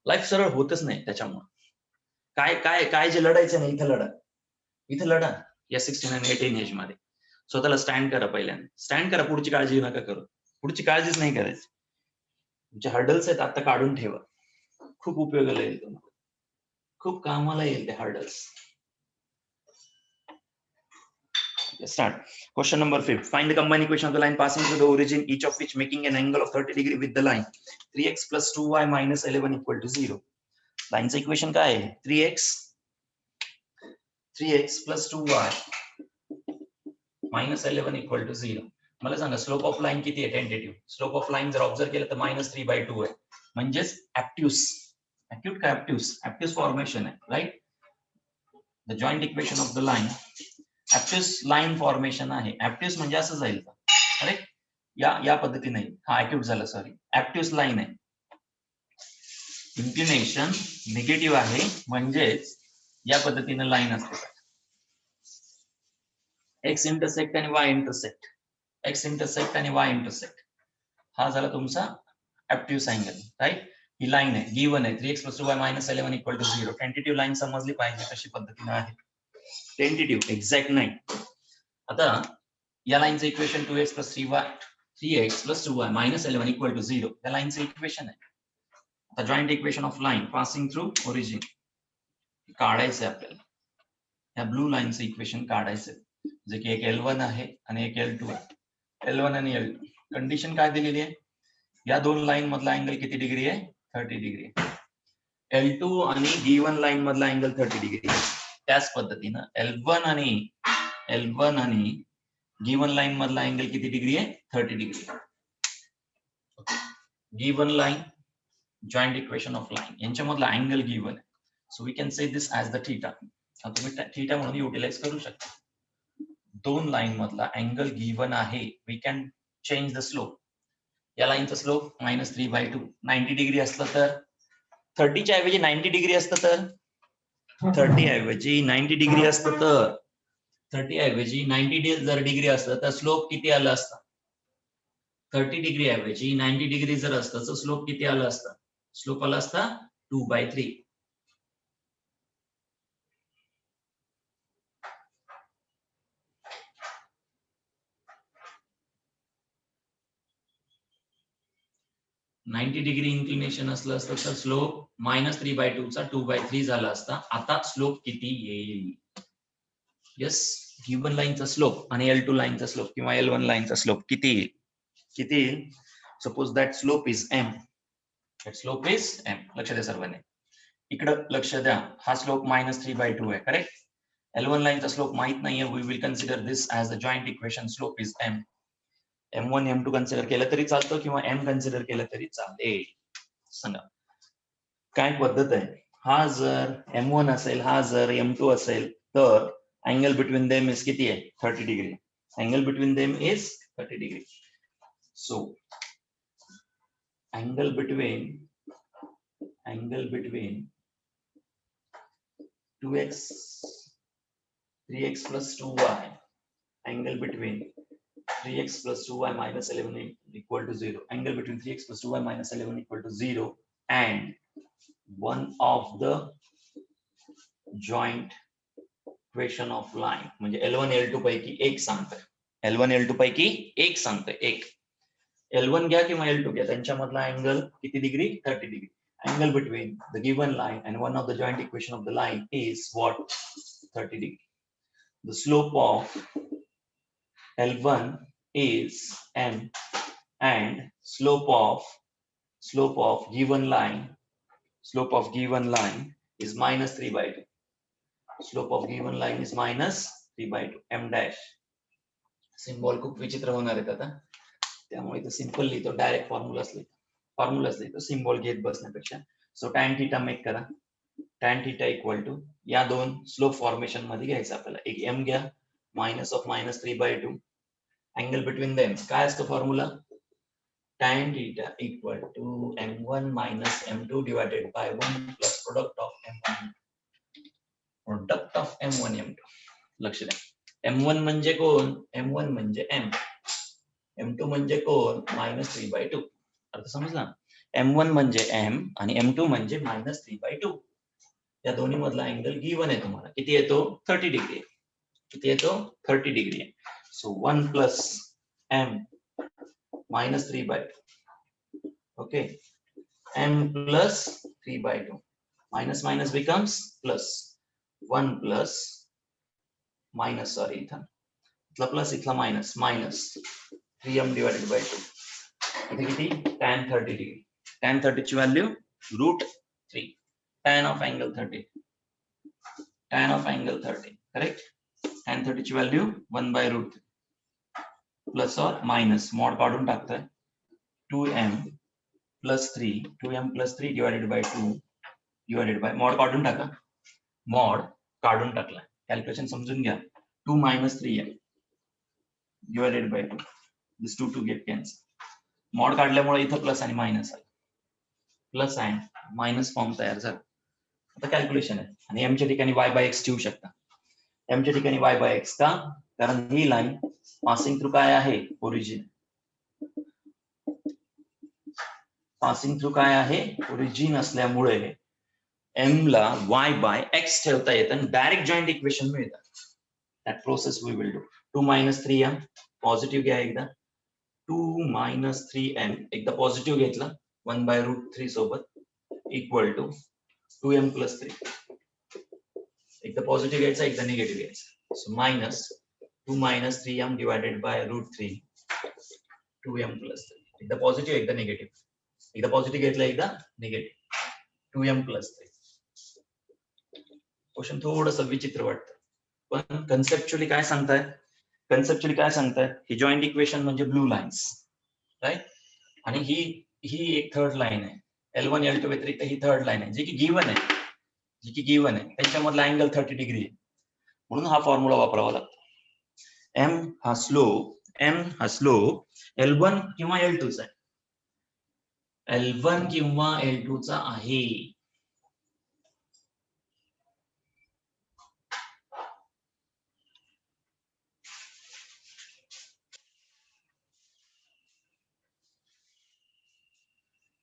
[SPEAKER 1] लाईफ सरळ होतच नाही. त्याच्यामुळे काय काय काय जे लढायचं नाही, इथं लढा. इथं लढा या 16 आणि 18 एज मध्ये. स्वतःला स्टँड करा. पहिल्यांदा स्टँड करा. पुढची काळजी नका करू. पुढची काळजीच नाही करायची. तुमचे हर्डल्स आहेत आता काढून ठेवा. खूप उपयोगाला येईल तुम्हाला. खूप कामाला येईल ते hurdles. Start. Question number 5. Find the combined equation of the line passing through the origin, each of which making an angle of 30 degree with the line. 3x plus 2y minus 11 equal to 0. लाईनचं equation काय आहे? 3x plus 2y minus 11 equal to 0. मला सांगा slope of line किती आहे? Tentative slope of line जर observe केलं तर -3/2 आहे. म्हणजेच ऍप्ट्यूस. ऍक्यूट का ऍप्ट्यूस? ऍप्ट्यूस फॉर्मेशन आहे, right. The joint equation of the line obtuse line formation आहे. ऍप्ट्यूस म्हणजे असं जाईल का? करेक्ट. या पद्धतीने हा ऍक्यूट झाला, सॉरी. ऍप्ट्यूस लाईन आहे. इन्क्लिनेशन निगेटिव्ह आहे म्हणजेच या पद्धतीने लाईन असते. एक्स इंटरसेक्ट आणि वाय इंटरसेक्ट. एक्स इंटरसेक्ट आणि वाय इंटरसेक्ट हा झाला तुमचा ऍप्ट्यूस अँगल, राईट. ही लाईन आहे, गिवन आहे 3x plus 2y minus 11 equal to 0. Tentative line समजली पाहिजे कशी पद्धतीने आहे. टेंटेटिव्ह, एक्झॅक्ट नाही. आता या लाईनचं equation 2x plus 3x plus 2y minus 11 equal to 0. या लाईनचं इक्वेशन आहे. आता joint equation of line passing through origin काढायचं आहे आपल्याला. या ब्लू लाईनचं इक्वेशन काढायचं, जे की एक L1 आहे आणि एक L2 आहे. L1 आणि L2 कंडिशन काय दिलेली आहे? या दोन लाईन मधला अँगल किती डिग्री आहे? 30 डिग्री. L2 आणि गिवन लाईन मधला अँगल 30 डिग्री. त्याच पद्धतीनं L1 आणि गिवन लाईन मधला अँगल किती डिग्री आहे? 30 degree. Given line, joint equation of line यांच्यामधला अँगल गिवन आहे. So we can say this as the theta. तुम्ही थीटा म्हणून युटिलाइज करू शकता. दोन लाईन मधला अँगल गिवन आहे. We can change the slope. या लाईनचा स्लोप -3/2. 90 डिग्री असलं तर 30 च्या ऐवजी 90 डिग्री असतं तर 30 ऐवजी 90 डिग्री असतं तर 30 ऐवजी 90 जर डिग्री असतं तर स्लोप किती आलं असतं? 30 डिग्री ऐवजी 90 डिग्री जर असतं तर स्लोप किती आलं असतं? स्लोप आला असता 2/3. -90 डिग्री इन्क्लिनेशन असलं असतं तर स्लोप -3/2 चा 2/3 झाला असता. आता स्लोप किती येईल? यस, गिवन लाईनचा स्लोप आणि L2 लाईनचा स्लोप किंवा L1 लाईनचा स्लोप किती येईल? Suppose that slope is m. That slope is m. लक्ष द्या सर्वांनी. इकडं लक्ष द्या, हा स्लोप -3/2 आहे, करेक्ट? L1 लाईनचा स्लोप माहित नाहीये. We will consider this as a joint equation. Slope is m. M1 M2 consider केलं तरी चालतं किंवा m कन्सिडर केलं तरी चालेल. सांगा काय पद्धत आहे? हा जर M1 असेल, हा जर M2 असेल, तर अँगल बिटवीन देम इज किती आहे? 30 degree. Angle between them is 30 degree. So angle between 2x 3x plus 2y, angle between 3x plus 2y minus 11 equal to 0, angle between 3x plus 2y minus 11 equal to 0, and one of the joint equation of line म्हणजे L1 L2 पैकी एक सांगतोय. L1 L2 पैकी एक सांगतोय. एक L1 घ्या किंवा L2 घ्या, त्यांच्यामधला अँगल किती degree? 30 degree. Angle between the given line and one of the joint equation of the line is what? 30 degree. The slope of L1 is m, and slope of given line is -3/2. Slope of given line is -3/2. m dash. Symbol खूप विचित्र होणार आहेत आता, त्यामुळे इथं simple लिहितो, direct फॉर्म्युलाच लिहितो symbol घेत बसण्यापेक्षा. सो टॅन थीटा मेक करा. टॅन थीटा इक्वल टू या दोन स्लोप फॉर्मेशन मध्ये घ्यायचं आपल्याला. एक m घ्या, -3/2. अँगल बिटवीन देम काय असतं formula? tan theta equal to m1 minus m2 divided by 1 plus product of m1 m2. लक्ष द्या, m1 म्हणजे कोण? m1 म्हणजे m. m2 म्हणजे कोण? -3/2. अर्थ समजला? m1 म्हणजे m आणि m2 म्हणजे -3/2. या दोन्ही मधला अँगल गिवन आहे तुम्हाला. किती येतो? 30 डिग्री. किती येतो? 30 degree. So 1 plus m -3/2. Okay, m plus 3/2. Minus minus becomes plus. 1 plus minus, sorry, इथला plus इथला minus 3m divided by 2. इथे किती? tan 30 degree. Tan 30 ची value √3. Tan of angle 30. Correct? Tan 30 ची value 1/√3. Plus or minus mod काढून टाकतोय. 2m plus 3 divided by 2 divided by mod काढून टाका. मॉड काढून टाकला. कॅल्क्युलेशन समजून घ्या. 2 minus 3m divided by 2. This 2 get cancel. Mod काढल्यामुळे इथं प्लस आणि मायनस आलं. प्लस अँड मायनस फॉर्म तयार झाला. आता कॅल्क्युलेशन आहे आणि m च्या ठिकाणी y/x ठेवू शकता. m च्या ठिकाणी y/x का? कारण ही लाईन पासिंग थ्रू काय आहे? ओरिजिन. पासिंग थ्रू काय आहे? ओरिजिन असल्यामुळे m ला y/x ठेवता येतं आणि डायरेक्ट जॉईंट इक्वेशन मिळतं. That process we will do. 2 minus 3m positive घ्या एकदा. 2 minus 3m एकदा पॉझिटिव्ह घेतला 1/√3 सोबत इक्वल टू 2m plus 3. एकदा पॉझिटिव्ह घ्यायचा, एकदा निगेटिव्ह घ्यायचा. So -2 minus 3m divided by √3 2m plus 3. एकदा पॉझिटिव्ह, एकदा निगेटिव्ह. एकदा पॉझिटिव्ह घेतला, एकदा निगेटिव्ह. 2m plus 3. क्वेश्चन थोडंसं विचित्र वाटतं, पण कन्सेप्च्युअली काय सांगताय? ही जॉईंट इक्वेशन म्हणजे ब्लू लाईन्स, राईट? आणि ही एक थर्ड लाईन आहे. L1 L2 व्यतिरिक्त ही थर्ड लाईन आहे जी की गिवन आहे. त्याच्यामधला अँगल 30 डिग्री आहे. म्हणून हा फॉर्म्युला वापरावा लागतो. m हा स्लोप L1 किंवा L2 चा आहे. L1 किंवा L2 चा आहे.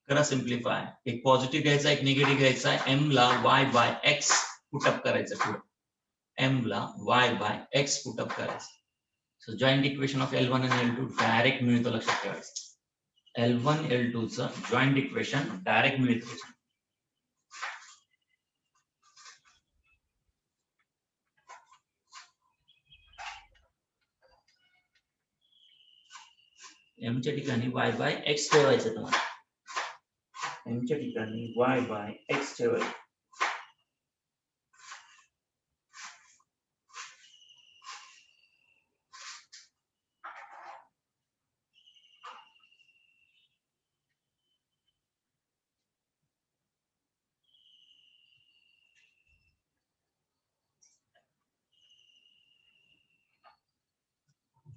[SPEAKER 1] करा सिम्प्लिफाय. एक पॉझिटिव्ह घ्यायचा, एक निगेटिव्ह घ्यायचा. m ला y/x पुटअप करायचं पुढे. m ला y/x पुटअप करायचं. So joint equation of L1 आणि L2 डायरेक्ट मिळतं, लक्षात ठेवायचं. L1 L2 चं जॉईंट इक्वेशन डायरेक्ट मिळतं. एम च्या ठिकाणी y बाय x ठेवायचं तुम्हाला. एम च्या ठिकाणी y बाय x ठेवायचं.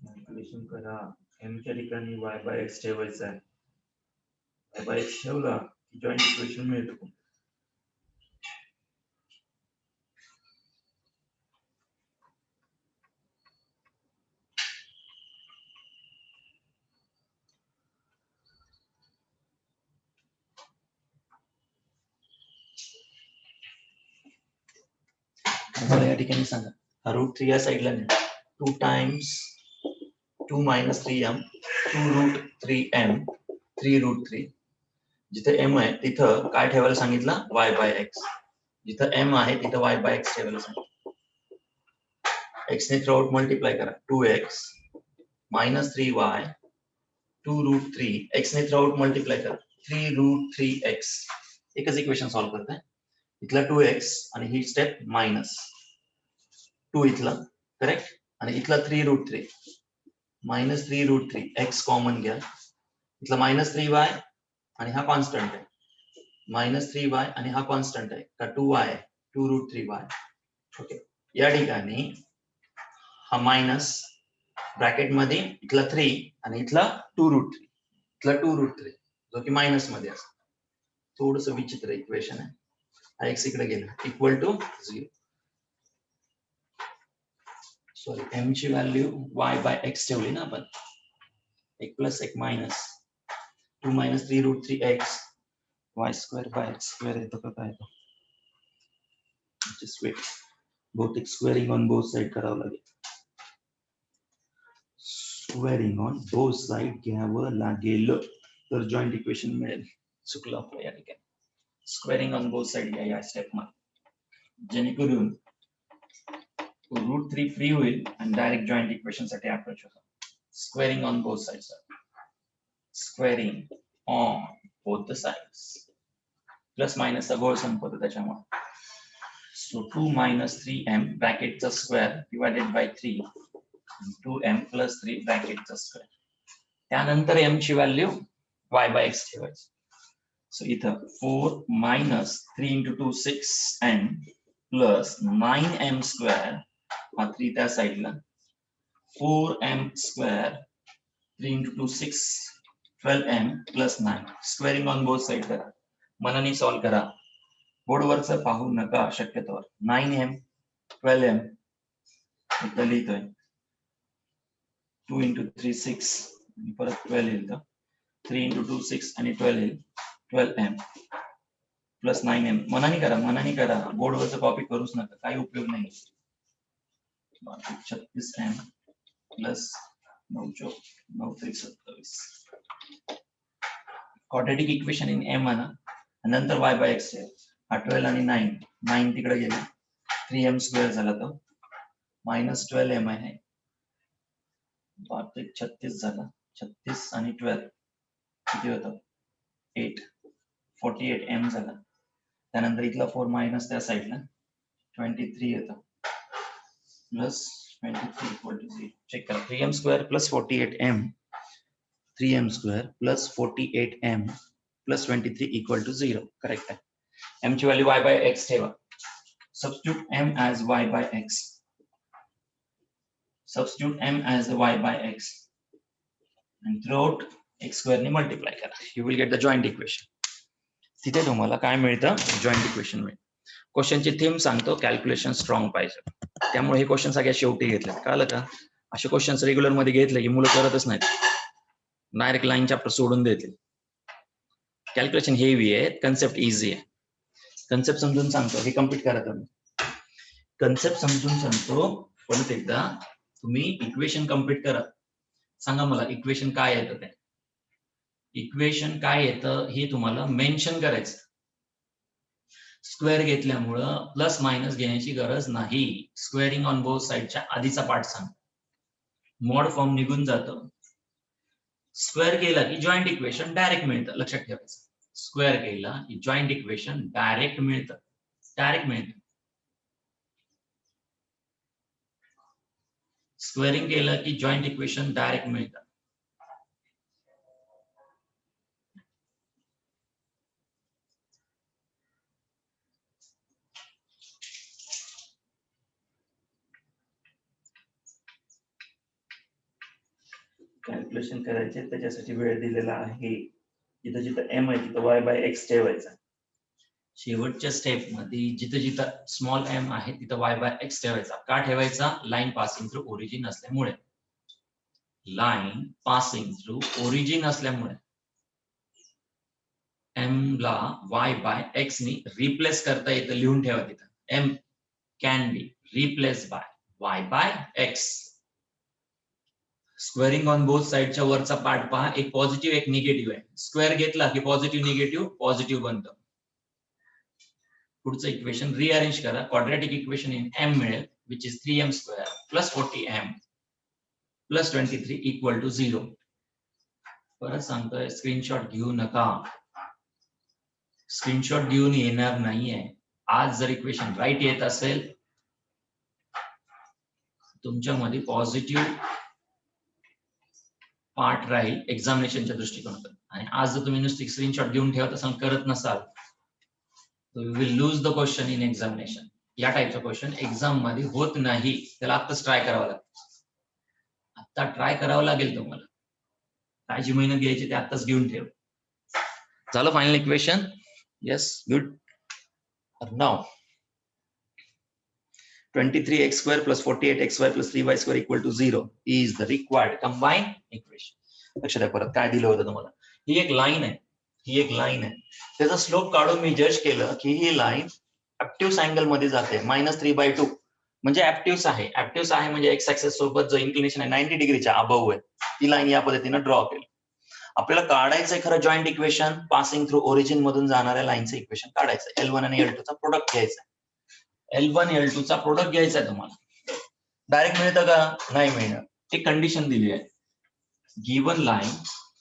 [SPEAKER 1] कॅल्क्युलेशन करा. एम च्या ठिकाणी y बाय x ठेवायचं आहे. y बाय x ठेवला की जॉईंट इक्वेशन मिळतं. मला या ठिकाणी सांगा √3 या साईडला नाही. 2 टाइम्स 2 minus 3m 2 √3m 3 √3. जिथे m आहे तिथं काय ठेवायला सांगितलं y बाय x. जिथं m आहे तिथं y बाय x ठेवायला सांगितलं. x ने थ्रू आउट मल्टिप्लाय करा 2x minus 3y 2 √3. x ने थ्रू आउट मल्टिप्लाय करा 3 √3x. एकच इक्वेशन सॉल्व्ह करताय. इथला 2x आणि ही स्टेप मायनस 2 इथला करेक्ट आणि इथला 3 √3 मायनस 3 √3 x कॉमन घ्या. इथला मायनस 3y आणि हा कॉन्स्टंट आहे. मायनस 3y आणि हा कॉन्स्टंट आहे का 2y 2 √3y. ओके या ठिकाणी हा मायनस ब्रॅकेट मध्ये इथला 3 आणि इथला 2 √3 इथला 2 √3 जो की मायनस मध्ये असतो. थोडस विचित्र इक्वेशन आहे. हा x इकडे गेला इक्वल टू 0. सॉरी m ची व्हॅल्यू y बाय x ठेवली ना आपण. एक प्लस एक minus 2 minus 3 √3x y square by x square येतो का काय येतो. just wait. बहुतेक स्क्वेअरिंग ऑन बोथ साइड करावं लागेल. स्क्वेअरिंग ऑन बोथ साइड घ्यावं लागेल तर जॉईंट इक्वेशन मिळेल. चुकलं आपलं या ठिकाणी. स्क्वेअरिंग ऑन बोथ साइड घ्या या स्टेप मध्ये जेणेकरून √3 फ्री होईल आणि डायरेक्ट जॉईंट इक्वेशन साठी अप्रोच होतो. Squaring on both sides. Squaring on both the sides. Plus मायनसचा गोळ संपवतो त्याच्यामुळे. सो 2 minus 3m ब्रॅकेटचा square divided by 3 2m plus 3 ब्रॅकेटचा स्क्वेअर. त्यानंतर m ची व्हॅल्यू y बाय x ठेवायची. सो इथं 4 minus 3 into 2 6m plus 9m square हा 3 त्या साईडला 4m square 3 into 2 6 12m plus 9. Squaring on both side करा. मनाने सॉल्व्ह करा. बोर्डवरच पाहू नका शक्यतोवर. 9m 12m इथं लिहितोय 2 into 3 6 आणि परत 12 येईल तर 3 into 2 6 आणि 12 येईल 12m प्लस 9m. मनाने करा. बोर्डवरच कॉपी करूच नका. काही उपयोग नाही. 36m plus 9 9 27. Quadratic equation in m आणा नंतर y बाय x आहे. 12 आणि 9 तिकडे गेले 3m स्क्वेअर झाला तो मायनस 12m आहे. 36 झाला. 36 आणि 12 किती होतं 8 48m झाला. त्यानंतर इथला 4 मायनस त्या साईडला 23 येतं प्लस 23 इक्वल टू 0. चेक करा. 3m square plus 48m 3m square plus 48m plus 23 equal to 0. Correct आहे. m ची व्हॅल्यू y बाय x ठेवा. Substitute m as y by x. Substitute m as y by x. And throughout x square ने multiply करा. You will get the joint equation. तिथे तुम्हाला काय मिळतं joint equation मिळेल. क्वेश्चनची थीम सांगतो कॅल्क्युलेशन स्ट्रॉंग पाहिजे. त्यामुळे हे क्वेश्चन सगळ्या शेवटी घेतले. कळलं का. असे क्वेश्चन्स रेग्युलर मध्ये घेतले की मुलं करतच नाहीत. डायरेक्ट लाईन चॅप्टर सोडून देतील. कॅल्क्युलेशन हेवी आहे. कन्सेप्ट इझी आहे. कन्सेप्ट समजून सांगतो हे कम्प्लीट करा तुम्ही. कन्सेप्ट समजून सांगतो परत एकदा. तुम्ही इक्वेशन कम्प्लीट करा. सांगा मला इक्वेशन काय येतं ते. इक्वेशन काय येतं हे तुम्हाला मेन्शन करायचं. स्क्वेअर घेतल्यामुळं प्लस मायनस घेण्याची गरज नाही. स्क्वेअरिंग ऑन बोथ साइडच्या आधीचा पार्ट सांग. मॉड फॉर्म निघून जातो. स्क्वेअर केला की जॉईंट इक्वेशन डायरेक्ट मिळतं, लक्षात ठेवायचं. स्क्वेअर केला की जॉईंट इक्वेशन डायरेक्ट मिळतं, डायरेक्ट मिळतं. स्क्वेअरिंग केलं की जॉईंट इक्वेशन डायरेक्ट मिळतं. कॅल्क्युलेशन करायचे त्याच्यासाठी वेळ दिलेला आहे. जिथं जिथं एम आहे तिथं वाय बाय एक्स ठेवायचा. शेवटच्या स्टेप मध्ये जिथं जिथं स्मॉल एम आहे तिथं वाय बाय एक्स ठेवायचा. का ठेवायचा? लाईन पासिंग थ्रू ओरिजिन असल्यामुळे. लाईन पासिंग थ्रू ओरिजिन असल्यामुळे एम ला वाय बाय एक्स नी रिप्लेस करता येतं. लिहून ठेवा तिथं, m can be replace by y by x. Squaring on both साइडच्या वरचा पार्ट पहा, एक पॉझिटिव्ह एक निगेटिव्ह आहे. स्क्वेअर घेतला की पॉझिटिव्ह निगेटिव्ह पॉझिटिव्ह बनतं. पुढचं इक्वेशन रिअरेंज करा. क्वाड्रॅटिक इक्वेशन इन एम मिळेल, which is 3m square plus 40m plus 23 equal to 0. परत सांगतोय, स्क्रीनशॉट घेऊ नका. स्क्रीनशॉट घेऊन येणार नाहीये. आज जर इक्वेशन राईट येत असेल तुमच्यामध्ये पॉझिटिव्ह पार्ट राहील एक्झामिनेशनच्या दृष्टिकोनातून. आणि आज जर तुम्ही नुसती स्क्रीनशॉट घेऊन ठेवत असाल, करत नसाल, you will lose the question in examination. या टाईपचा क्वेश्चन एक्झाम मध्ये होत नाही. त्याला आत्ताच ट्राय करावं लागेल. आता ट्राय करावं लागेल तुम्हाला. काय जी मेहनत घ्यायची ते आत्ताच घेऊन ठेव. झालं final equation? Yes, good. Now 23x square plus 48xy plus 3y square equal to 0 is the required combined equation. लक्षात द्या परत काय दिलं होतं तुम्हाला. ही एक लाईन आहे, ही एक लाईन आहे. त्याचा स्लोप काढून मी जज केलं की ही लाईन ऍक्टिव्ह अँगल मध्ये जाते -3/2. म्हणजे ऍक्टिव्ह आहे. ऍक्टिव्ह आहे म्हणजे एक्स ऍक्सिस सोबत जो इन्क्लिनेशन आहे 90 डिग्रीच्या अबव आहे, ती लाईन या पद्धतीने ड्रॉ केली. आपल्याला काढायचंय खरं joint equation, passing through origin मधून जाणाऱ्या लाईनचं इक्वेशन काढायचं. L1 आणि L2 चा प्रोडक्ट घ्यायचा. L1 L2 चा प्रोडक्ट घ्यायचा आहे तुम्हाला. डायरेक्ट मिळतं का? नाही मिळणार. एक कंडिशन दिली आहे. गिवन लाईन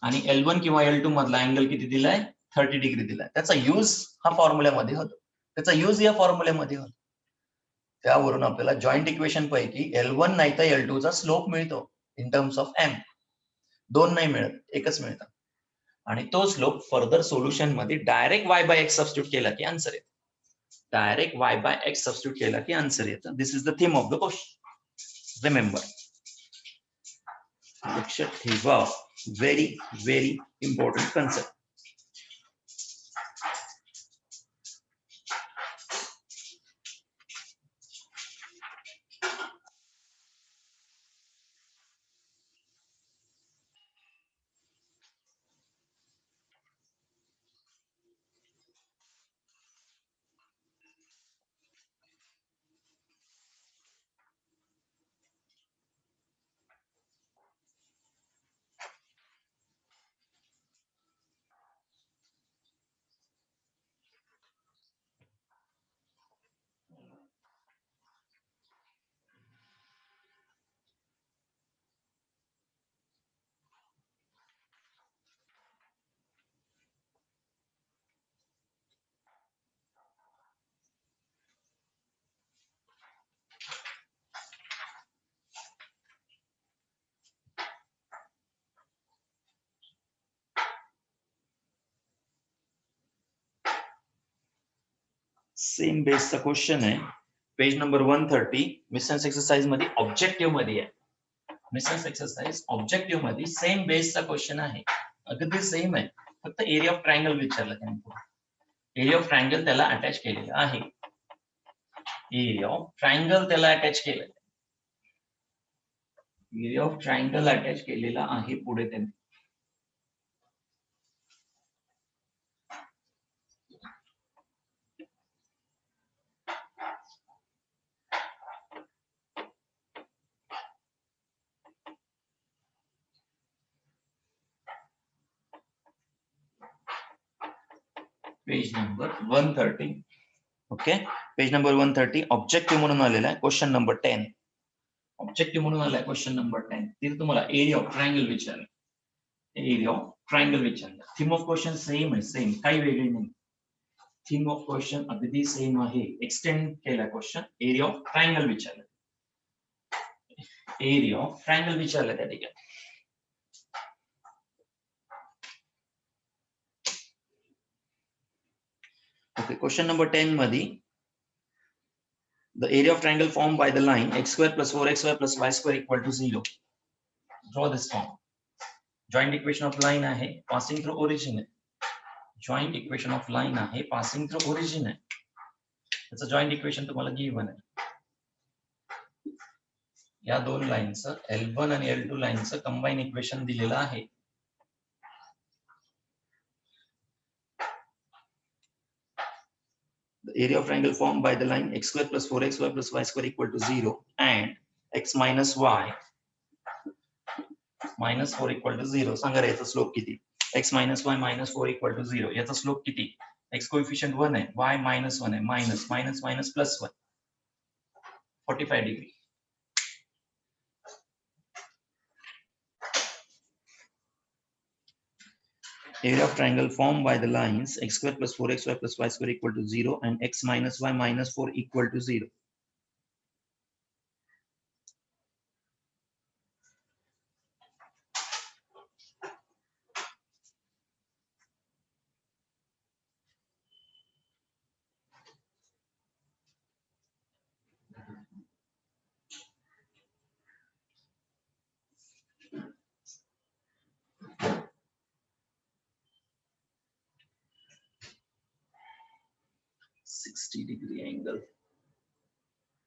[SPEAKER 1] आणि L1 किंवा L2 मधला अँगल किती दिलाय? 30 डिग्री दिलाय. त्याचा यूज हा फॉर्म्युल्यामध्ये होतो. त्याचा यूज या फॉर्म्युल्यामध्ये होतो. त्यावरून आपल्याला जॉईंट इक्वेशन पैकी L1 नाही तर L2 चा स्लोप मिळतो इन टर्म्स ऑफ m. दोन नाही मिळत, एकच मिळतं. आणि तो स्लोप फर्दर सोल्युशन मध्ये direct y by x substitute केला की आन्सर येतो. Direct y by x substitute केला की आन्सर येतं. This is the theme of the question. Remember, लक्षात ठेवा. Very very important concept. Same बेसचा क्वेश्चन आहे. Page number 130. मिसन्स एक्सरसाइज मध्ये ऑब्जेक्टिव्ह मध्ये आहे. मिसन्स एक्सरसाइज ऑब्जेक्टिव्ह मध्ये सेम बेसचा क्वेश्चन आहे. अगदी सेम आहे, फक्त एरिया ऑफ ट्रायंगल विचारलं त्यांनी. एरिया ऑफ ट्रायंगल त्याला अटॅच केलेलं आहे. एरिया ऑफ ट्रायंगल त्याला अटॅच केलेलं आहे. एरिया ऑफ ट्रायंगल अटॅच केलेला आहे पुढे त्यांनी. Page number 130. Okay, page number 130 objective म्हणून आलेला आहे. Question number 10. ऑब्जेक्टिव्ह म्हणून आलाय क्वेश्चन नंबर 10. तिथे तुम्हाला एरिया ऑफ ट्रायंगल विचारलं. एरिया ऑफ ट्रायंगल विचारलं. थीम ऑफ क्वेश्चन सेम आहे, सेम, काही वेगळी नाही. थीम ऑफ क्वेश्चन अगदी सेम आहे. एक्सटेंड केला क्वेश्चन, एरिया ऑफ ट्रायंगल विचारलं. एरिया ऑफ ट्रायंगल विचारलं त्या ठिकाणी. ओके, क्वेश्चन नंबर 10 मध्ये the area of triangle formed by the line x square plus 4xy plus y square equal to 0. Draw this form. Joint equation of line आहे, passing through origin आहे. Joint equation of line आहे, passing through origin आहे. त्याचं joint equation तुम्हाला given आहे. या दोन लाईनचं L1 आणि L2 लाईनचं कंबाईन इक्वेशन दिलेलं आहे. The area of triangle formed by the line x square plus 4xy plus y square equal to 0 and x minus y minus 4 equal to 0. सांगा याचा slope किती? x minus y minus 4 equal to 0. याचा slope किती? x coefficient 1 आहे, y minus 1 आहे, minus minus minus plus 1, 45 degree. Area of triangle formed by the lines x square plus 4xy plus y square equal to 0 and x minus y minus 4 equal to 0. $60 angle.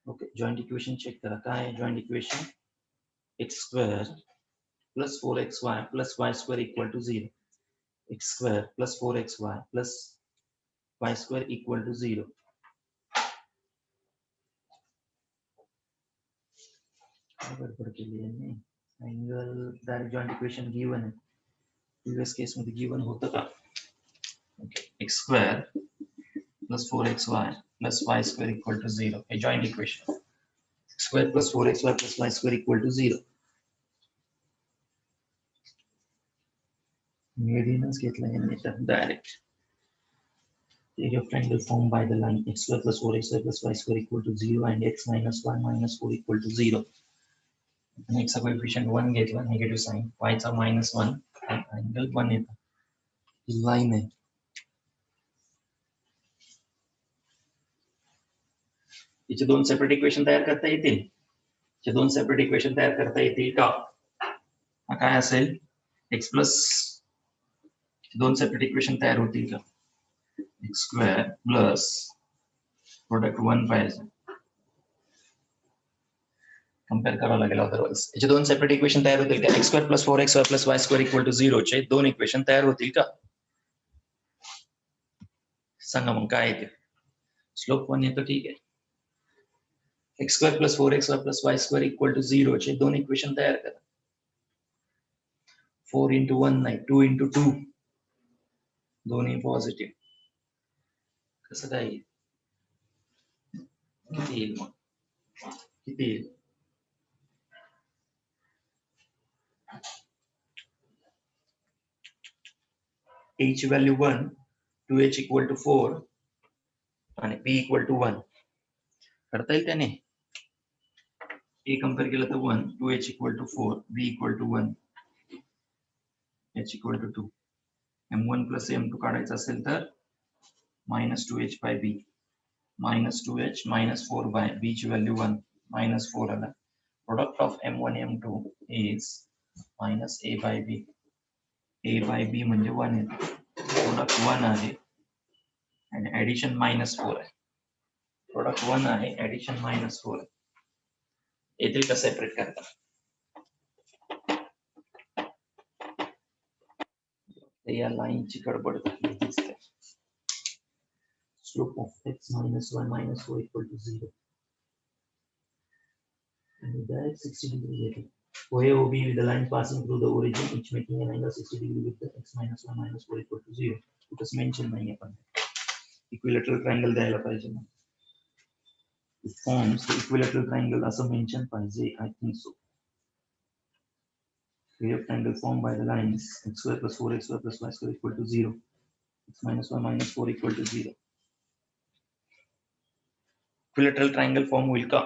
[SPEAKER 1] Okay, joint equation check करा. काय आहे joint equation? x square plus 4xy plus y square equal to 0. x square plus 4xy plus y square equal to 0. गडबड केली आहे. Angle direct joint equation given आहे. Previous case मध्ये given होतं का? Okay, x square plus 4xy plus y square equal to 0 हे joint equation. x square plus 4xy plus y square equal to 0. मेडियनच घेतला यांनी तर डायरेक्ट. Area of triangle formed by the line x square plus 4xy plus y square equal to 0 and x minus y minus 4 equal to 0. x चा coefficient 1 घेतला, negative sign, y चा -1, angle 1 येतो. ही line आहे. याचे दोन सेपरेट इक्वेशन तयार करता येतील. याचे दोन सेपरेट इक्वेशन तयार करता येतील का? हा काय असेल? x प्लस दोन सेपरेट इक्वेशन तयार होतील का? x स्क्वेअर प्लस प्रोडक्ट 1 पाहिजे. कंपेअर करावं लागेल अदरवाइज. याचे दोन सेपरेट इक्वेशन तयार होतील का? x square plus 4xy plus y square equal to 0 चे दोन इक्वेशन तयार होतील का? सांगा मग काय येते? स्लोप 1 येतो, ठीक आहे. x square plus 4xy plus y square equal to 0 चे दोन इक्वेशन तयार करा. 4 into 1 नाही, 2 into 2, दोन्ही पॉझिटिव्ह. कसं काय येईल? किती येईल मग? किती येईल? a ची व्हॅल्यू 1, 2h इक्वल टू 4 आणि b इक्वल टू 1 करता येईल त्याने. a कम्पेअर केलं तर 1, 2h equal to 4, b equal to 1, h equal to 2. m1 plus m2 काढायचं असेल तर -2h by b, -2h -4 by b ची व्हॅल्यू 1, -4 आला. Product of m1 m2 is -a by b. a by b म्हणजे 1 येतो. Product 1 आहे आणि addition -4 आहे. प्रोडक्ट 1 आहे, ऍडिशन -4 आहे. येतील का सेपरेट करता? या लाईनची गडबड झाली दिसते. Slope of x minus y minus 4 equal to 0. And direct 60 degree getting. OA OB with the line passing through the origin, each making an angle 60 degree with the x minus y minus 4 equal to 0. कुठंच mention नाही आपण. Equilateral triangle द्यायला पाहिजे ना. Forms equilateral triangle असं mention पाहिजे. I think so. left triangle formed by the lines x square plus 4xy plus y square equal to 0, x minus 1 minus 4 equal to 0. Equilateral triangle form होईल का?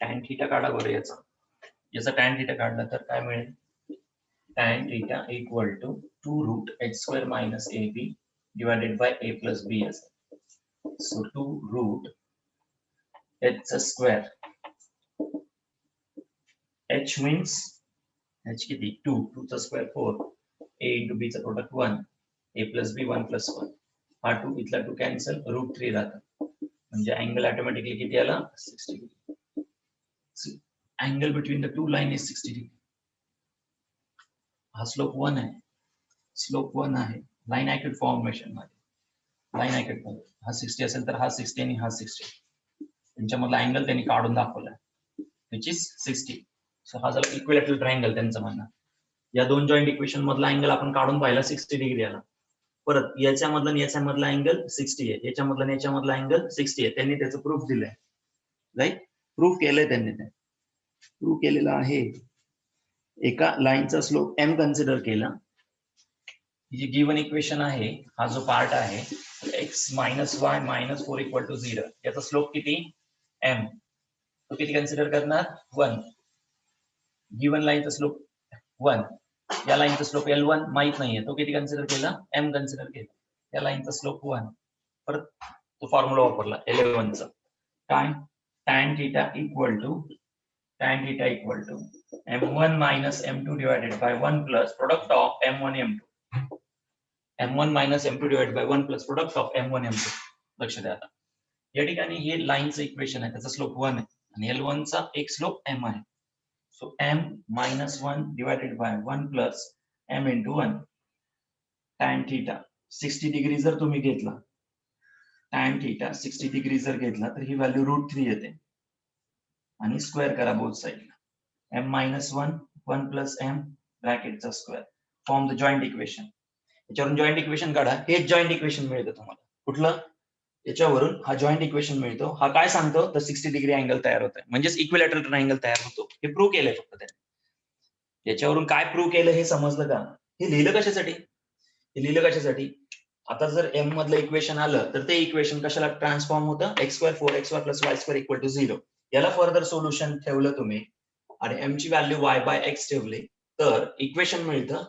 [SPEAKER 1] tan theta काढा बरं याचा. याचा tan theta काढला तर काय मिळेल? tan theta equal to 2 root h square minus ab divided by a plus b असेल. So 2 root h square, h means h किती 2, 2 चा स्क्वेअर 4, a into b चा product 1, a plus b 1 plus 1, हा 2 इथला 2 कॅन्सल, रूट 3 राहतं, म्हणजे angle automatically किती आला? 60 degree. Angle between the two line is 60 degree. हा स्लोप 1 आहे, स्लोप 1 आहे लाईन ॲक्युरेट फॉर्मेशन मध्ये. लाईन ॲक्युरेट मध्ये हा 60 असेल तर हा 60 आणि हा 60, त्यांच्यामधला अँगल त्यांनी काढून दाखवलाय, विच इज 60. सो हा झाला इक्विलॅटरल ट्रायंगल त्यांचं म्हणणं. या दोन जॉईंट इक्वेशन मधला अँगल आपण काढून पाहिला 60 डिग्री आला. परत याच्यामधला आणि याच्यामधला अँगल 60 आहे, याच्यामधला आणि याच्यामधला अँगल 60 आहे. त्यांनी त्याचं प्रूफ दिलंय, राईट? प्रूफ केलंय त्यांनी, ते प्रूफ केलेलं आहे. एका लाईनचा स्लोप m कन्सिडर केला. जी गिवन इक्वेशन आहे, हा जो पार्ट आहे x minus y minus 4 equal to 0, याचा स्लोप किती? m. तो किती कन्सिडर करणार? 1. गिवन लाईनचा स्लोप 1, या लाईनचा स्लोप L1 माहित नाहीये, तो किती कन्सिडर केला? m कन्सिडर केला. या लाईनचा स्लोप 1. परत तो फॉर्म्युला वापरला L1 चा. काय? tan theta equal to m1 minus m2 divided by 1 plus product of m1 m2. m1 minus m2 divided by 1 plus product of m1 m2. लक्ष द्या आता. या ठिकाणी हे लाईनचं इक्वेशन आहे, त्याचा स्लोप 1 आहे आणि L1 चा एक स्लोप m आहे. So m minus 1 divided by 1 plus m into 1. tan theta 60 degree जर तुम्ही घेतला, tan theta 60 डिग्री जर घेतला तर ही व्हॅल्यू √3 येते आणि स्क्वेअर करा बोथ साइडला. m minus 1 1 plus m ब्रॅकेटचा square, form the joint equation. याच्यावरून जॉईंट इक्वेशन काढा, हेच जॉईंट इक्वेशन मिळतं तुम्हाला. कुठलं? याच्यावरून हा जॉईंट इक्वेशन मिळतो. हा काय सांगतो? तर 60 डिग्री अँगल तयार होत आहे, म्हणजेच इक्विलॅटरल ट्रायंगल तयार होतो. हे प्रूव्ह केलंय फक्त त्याने. याच्यावरून काय प्रूव्ह केलं हे समजलं का? हे लिहिलं कशासाठी? हे लिहिलं कशासाठी? आता जर m मधलं इक्वेशन आलं तर ते इक्वेशन कशाला ट्रान्सफॉर्म होतं? x square 4xy plus y square equal to 0. याला फर्दर सोल्युशन ठेवलं तुम्ही आणि m ची व्हॅल्यू y बाय x ठेवली तर इक्वेशन मिळतं.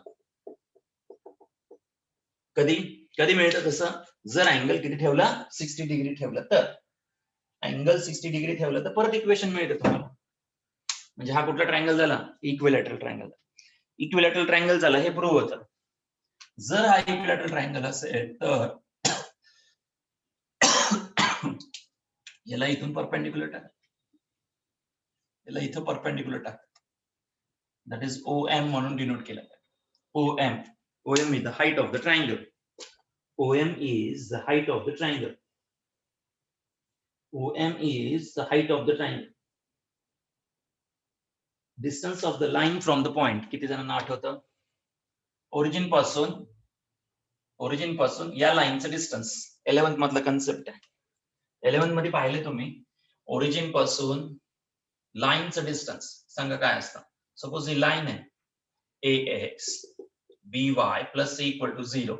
[SPEAKER 1] कधी कधी मिळतं तसं? जर अँगल किती ठेवला? 60 डिग्री ठेवला तर. अँगल 60 डिग्री ठेवलं तर परत इक्वेशन मिळतं तुम्हाला. म्हणजे हा कुठला ट्रायंगल झाला? Equilateral triangle. इक्विलॅटरल ट्रायंगल झाला, हे प्रूव्ह होतं. जर हा इक्विलॅटरल ट्रायंगल असेल तर याला इथून परपेंडिक्युलर टाक, याला इथं परपेंडिक्युलर टाक. दॅट इज OM म्हणून डिनोट केलं जातं. OM. OM is the height of the triangle. OM is the height of the triangle. OM is the height of the triangle. Distance of the line from the point. किती जणांना आठवतं? Origin पासून या लाईनचं distance 11th मधला concept आहे. 11th मध्ये पाहिले तुम्ही, ओरिजिन पासून लाईनचं डिस्टन्स सांगा काय असतं. सपोज ही लाईन आहे AX BY plus C equal to 0.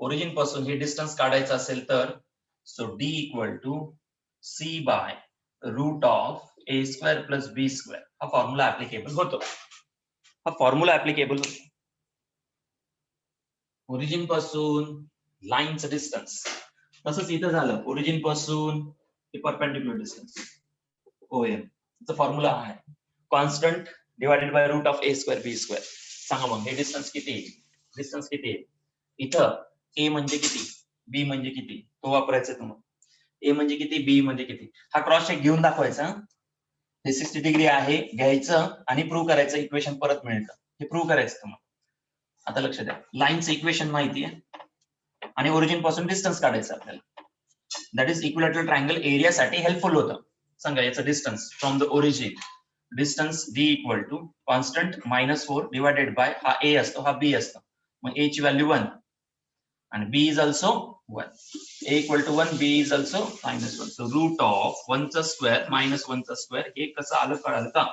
[SPEAKER 1] Origin पासून हे डिस्टन्स काढायचं असेल तर so D equal to C by root of A square plus B square. हा फॉर्म्युला ऍप्लिकेबल होतो. ओरिजिन पासून लाईनचं डिस्टन्स. तसंच इथं झालं, ओरिजिन पासून परपेंडिक्युलर डिस्टन्स OM चा फॉर्म्युला आहे constant divided by root of A square B square. सांगा मग हे डिस्टन्स किती? डिस्टन्स किती? इथं ए म्हणजे किती, बी म्हणजे किती, तो वापरायचा तुम्हाला. ए म्हणजे किती, बी म्हणजे किती, हा क्रॉस चेक घेऊन दाखवायचा. 360 डिग्री आहे घ्यायचं आणि प्रूव्ह करायचं, इक्वेशन परत मिळतं, हे प्रूव्ह करायचं तुम्हाला. आता लक्ष द्या, लाईनचं इक्वेशन माहिती आहे आणि ओरिजिन पासून डिस्टन्स काढायचं आपल्याला. दॅट इज इक्विलॅटरल ट्रायंगल एरियासाठी हेल्पफुल होतं. सांगा याचं distance from the origin, distance d equal to constant -4 divided by हा a असतो, हा b असतो. मग a ची व्हॅल्यू 1 आणि b is also 1. a equal to 1, b is also -1. So root of 1 चा स्क्वेअर -1 चा स्क्वेअर हे कसं आलं कळालं का?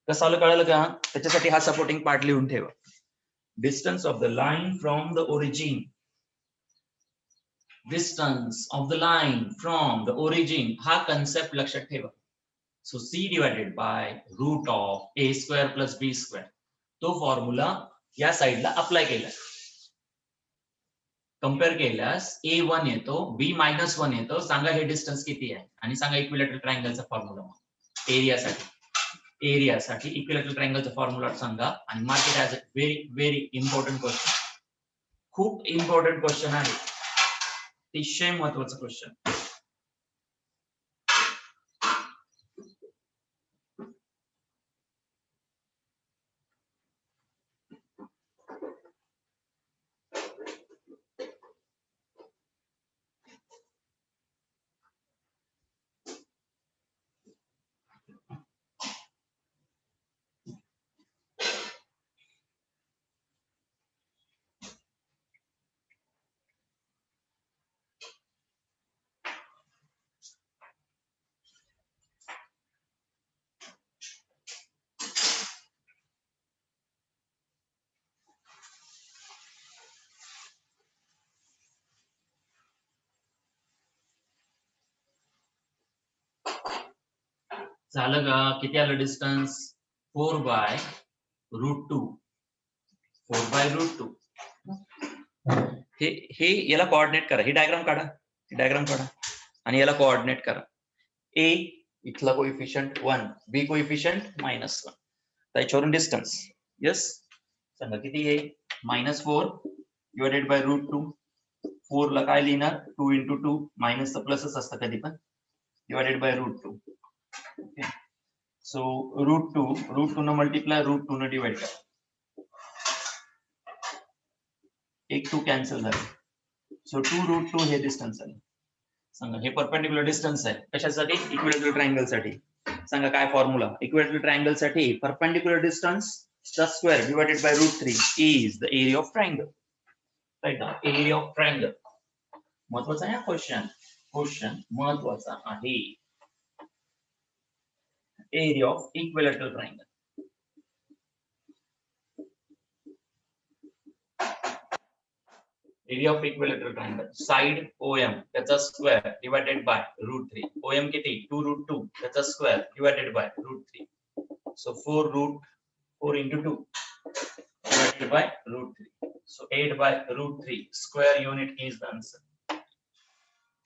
[SPEAKER 1] कसं आलं कळालं का? त्याच्यासाठी हा सपोर्टिंग पार्ट लिहून ठेवा. Distance of the line from the origin, distance of the line from the origin हा कन्सेप्ट लक्षात ठेवा. So c divided by root of a square plus b square, तो फॉर्म्युला या साईडला अप्लाय केला. कम्पेअर केल्यास a1 येतो, b-1 येतो. सांगा हे डिस्टन्स किती आहे आणि सांगा इक्विलॅटरल ट्रायंगलचा फॉर्म्युला एरियासाठी इक्विलॅटरल ट्रायंगलचा फॉर्म्युला सांगा आणि mark it as a very very important question. खूप इम्पॉर्टंट क्वेश्चन आहे, अतिशय महत्वाचा क्वेश्चन. झालं का? किती आलं डिस्टन्स? 4/√2. 4/√2. हे याला कोऑर्डिनेट करा, ही डायग्राम काढा आणि याला कोऑर्डिनेट करा. ए इथला कोइफिशियंट 1, बी कोइफिशियंट -1. त्याच्यावरून डिस्टन्स यस सांगा किती आहे? -4 डिवायडेड बाय √2. 4 ला काय लिहिणार? 2 × 2, मायनस प्लसच असतं कधी पण, डिवायडेड बाय √2. सो √2 न मल्टिप्लाय, √2 न डिवाइड करा. 1 2 कॅन्सल झाले. सो 2√2 हे डिस्टन्स आहे. सांगा हे परपेंडिक्युलर डिस्टन्स आहे. कशासाठी? इक्विलॅटरल ट्रायंगल साठी. सांगा काय फॉर्म्युला? इक्विलॅटरल ट्रायंगल साठी परपेंडिक्युलर डिस्टन्स चा square divided by √3 is the area of triangle. Right ना? एरिया ऑफ ट्रायंगल महत्वाचा आहे. क्वेश्चन महत्वाचा आहे. Area of equilateral triangle. Area of equilateral triangle, side OM त्याचा स्क्वेअर डिवायडेड बाय √3. OM किती? 2√2 त्याचा square divided by √3. So 4 × 2 divided by √3. So 8/√3 square unit is the answer.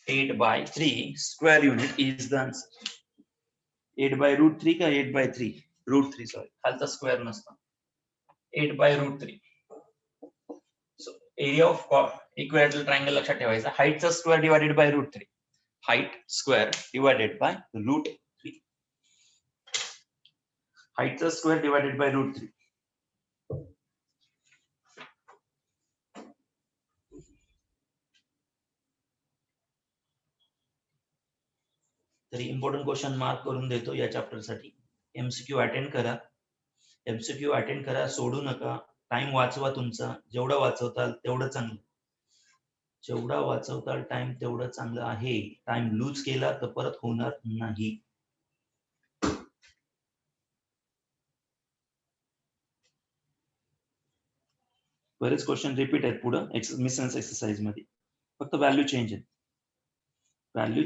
[SPEAKER 1] 8/3 square unit is the answer. 8/√3 का 8/3? √3 sorry, खालचा square नसतो. 8/√3. So area of equilateral triangle लक्षात ठेवायचा. हाईटचा square divided by √3. Height square divided by √3. हाईटचा square divided by √3. तरी important question mark करून देतो या चॅप्टर साठी. MCQ अटेंड करा, सोडू नका. टाइम वाचवा तुमचा, जेवढा वाचवताल तेवढं चांगलं. जेवढा वाचवताल टाइम तेवढं चांगलं आहे. टाइम लूज केला तर परत होणार नाही. बरेच क्वेश्चन रिपीट आहेत पुढं मिसन्स एक्सरसाइज मध्ये, फक्त व्हॅल्यू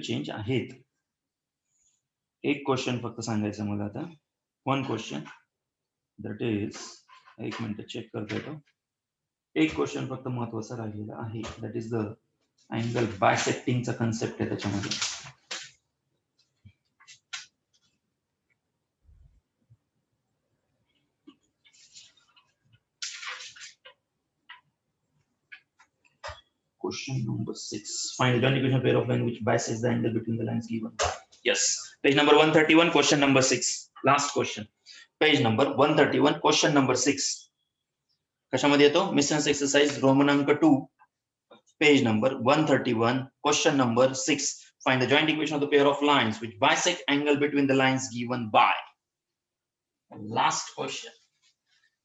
[SPEAKER 1] चेंज आहेत. एक क्वेश्चन फक्त सांगायचं मला आता. वन क्वेश्चन दॅट इज, एक मिनिट चेक करतो येतो. एक क्वेश्चन फक्त महत्वाचा राहिलेला आहे, दॅट इज द अँगल बायसेक्टिंगचा कन्सेप्ट आहे त्याच्यामध्ये. Question number 6. Find the joint equation of pair of line which bisects the angle between the lines given by. Yes. Page number 131, question number 6. Last question. Page number 131, question number 6. कशामध्ये येतो? Miscellaneous exercise Romanank 2. Page number 131, question number 6. Find the joint equation of the pair of lines which bisect angle between the lines given by. Last question.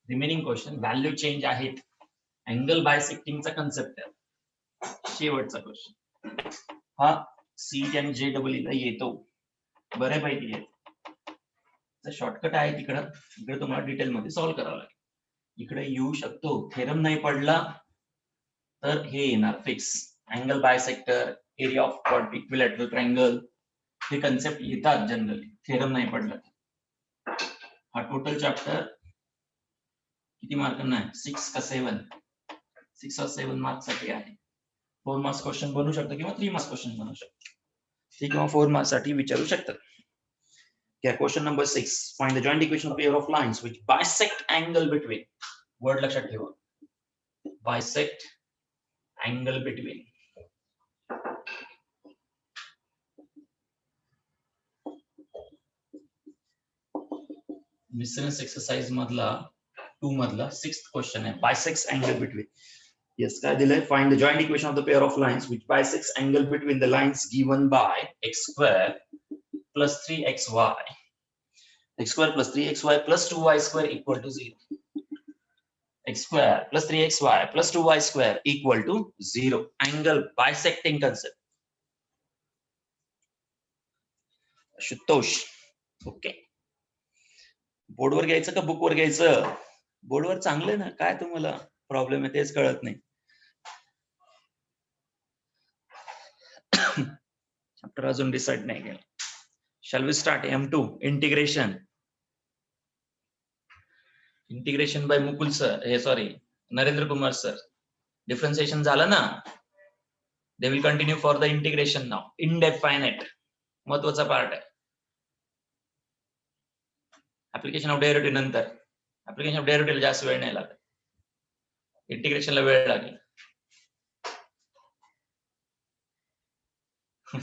[SPEAKER 1] Remaining question. Value change आहेत. Angle bisecting चा concept आहे. शेवटचा question हा CET आणि JEE ला येतो बऱ्यापैकी येतो. शॉर्टकट आहे इकडे तुम्हाला डिटेल मध्ये सॉल्व्ह करावं लागेल. इकडे येऊ शकतो थेरम नाही पडला तर हे येणार fix angle bisector area of equilateral triangle हे कन्सेप्ट येतात जनरली थेरम नाही पडला. हा टोटल चॅप्टर किती मार्कांना आहे? 6 का 7? 6 or 7 मार्क साठी आहे. 4 मार्क्स क्वेश्चन बनू शकतो किंवा 3 मार्क्स क्वेश्चन बनू शकतो. 3 किंवा 4 मार्क्स साठी विचारू शकतात. क्या question number 6. Find the joint equation of pair of lines which bisect angle between. Word लक्षात ठेवा. Bisect angle between. Miscellaneous exercise मधला 2 मधला 6th क्वेश्चन आहे. बायसेक्ट्स अँगल बिटवीन. Yes, काय दिलंय? Find the joint equation of the pair of lines which bisects angle between the lines given by x square plus 3xy. X square plus 3xy plus 2y square equal to 0. X square plus 3xy plus 2y square equal to 0. Angle bisecting concept. शुतोष. Okay. बोर्डवर घ्यायचं का बुकवर घ्यायचं? बोर्डवर चांगलं आहे ना, काय तुम्हाला प्रॉब्लेम आहे तेच कळत नाही. चॅप्टर अजून डिसाइड नाही केलं. Shall we start? M2 integration. Integration by Mukul sir, हे sorry Narendra Kumar sir. Differentiation झालं ना. They will continue for the integration now. Indefinite महत्वाचा पार्ट आहे. ऍप्लिकेशन ऑफ डेरिव्हेटिव्ह नंतर. ऍप्लिकेशन ऑफ डेरिव्हेटिव्ह जास्त वेळ नाही लागत. इंटिग्रेशनला वेळ लागेल.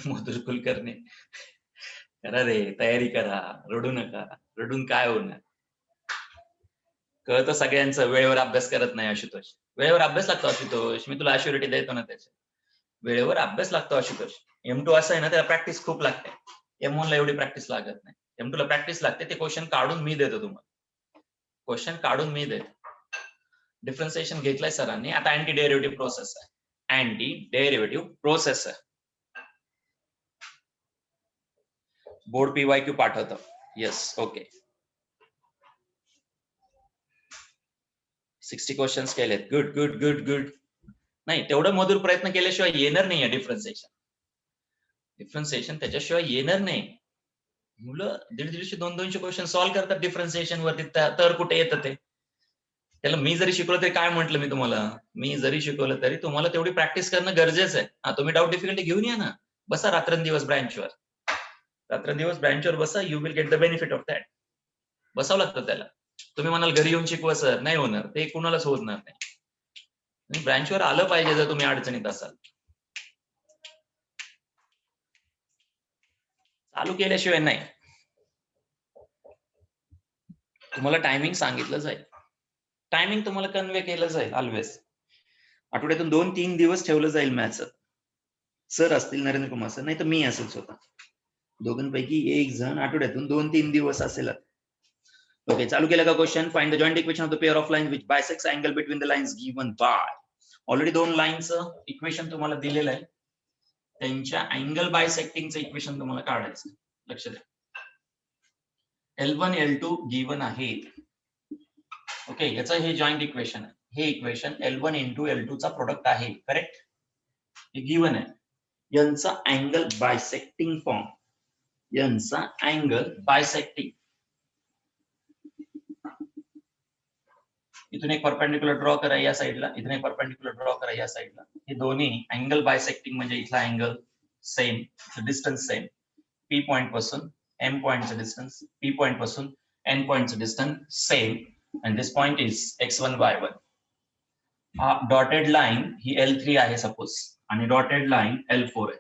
[SPEAKER 1] मधुर कुलकर्णी करा रे, तयारी करा, रडू नका. रडून काय होणार? कळतं सगळ्यांचं. वेळेवर अभ्यास करत नाही आशुतोष. वेळेवर अभ्यास लागतो आशुतोष. मी तुला अश्युरिटी देतो ना त्याच्या. वेळेवर अभ्यास लागतो आशुतोष. M2 असं आहे ना, त्याला प्रॅक्टिस खूप लागते. M1 ला एवढी प्रॅक्टिस लागत नाही. M2 ला प्रॅक्टिस लागते. ते क्वेश्चन काढून मी देतो तुम्हाला. क्वेश्चन काढून मी देतो. डिफरन्सिएशन घेतलंय सरांनी. आता अँटी डेरिव्हेटिव्ह प्रोसेस आहे. अँटी डेरिव्हेटिव्ह प्रोसेस आहे. बोर्ड PYQ पाठवतो. Yes, okay. 60 क्वेश्चन्स केलेत. Good good good good. नाही, तेवढं मधुर प्रयत्न केल्याशिवाय येणार नाही डिफरन्सिएशन. डिफरन्सिएशन त्याच्याशिवाय येणार नाही. मुलं 150-200 क्वेश्चन सॉल्व्ह करतात डिफरन्सिएशन वरती, तर कुठे येतं ते? त्याला मी जरी शिकवलं तरी काय म्हटलं मी तुम्हाला? मी जरी शिकवलं तरी तुम्हाला तेवढी प्रॅक्टिस करणं गरजेचं आहे. तुम्ही डाऊट डिफिकल्टी घेऊन या ना. बसा रात्रंदिवस ब्रँचवर. रात्रंदिवस ब्रँचवर बसा. You will get the benefit of that. बसावं लागतं त्याला. तुम्ही म्हणाल घरी येऊन शिकवा सर, नाही होणार. ते कुणालाच होणार नाही. ब्रँचवर आलं पाहिजे जर तुम्ही अडचणीत असाल. चालू केल्याशिवाय नाही. तुम्हाला टायमिंग सांगितलं जाईल. टायमिंग तुम्हाला कन्वे केलं जाईल ऑलवेज. आठवड्यातून 2-3 दिवस ठेवलं जाईल मॅथ्स. सर असतील नरेंद्र कुमार सर, नाही तर मी असेल स्वतः. दोघांपैकी एक जण आठवड्यातून 2-3 दिवस असेल. ओके, चालू केलं का question? Find the joint equation of the pair of lines which bisects angle between the lines given by. Already 2 लाईनचं इक्वेशन तुम्हाला दिलेलं आहे. त्यांच्या अँगल बायसेक्टिंगचं इक्वेशन तुम्हाला काढायचं. लक्ष द्या. L1 L2 गिवन आहे. ओके, याचं हे जॉइंट इक्वेशन आहे. हे इक्वेशन L1 इंटू L2 चा प्रोडक्ट आहे. करेक्ट? हे गिवन आहे. यांचा अँगल बायसेक्टिंग फॉर्म. यांचा अँगल बायसेक्टिंग. इथून एक परपेंडिक्युलर ड्रॉ करा या साईडला. इथून एक परपेंडिक्युलर ड्रॉ करा या साईडला. हे दोन्ही अँगल बायसेक्टिंग म्हणजे इथला angle same, distance same. P point पासून M पॉइंटचं डिस्टन्स, P पॉइंट पासून N पॉइंटचं distance same. And this point is x1 y1. Dotted line ही L3 आहे सपोज आणि डॉटेड लाईन L4 आहे.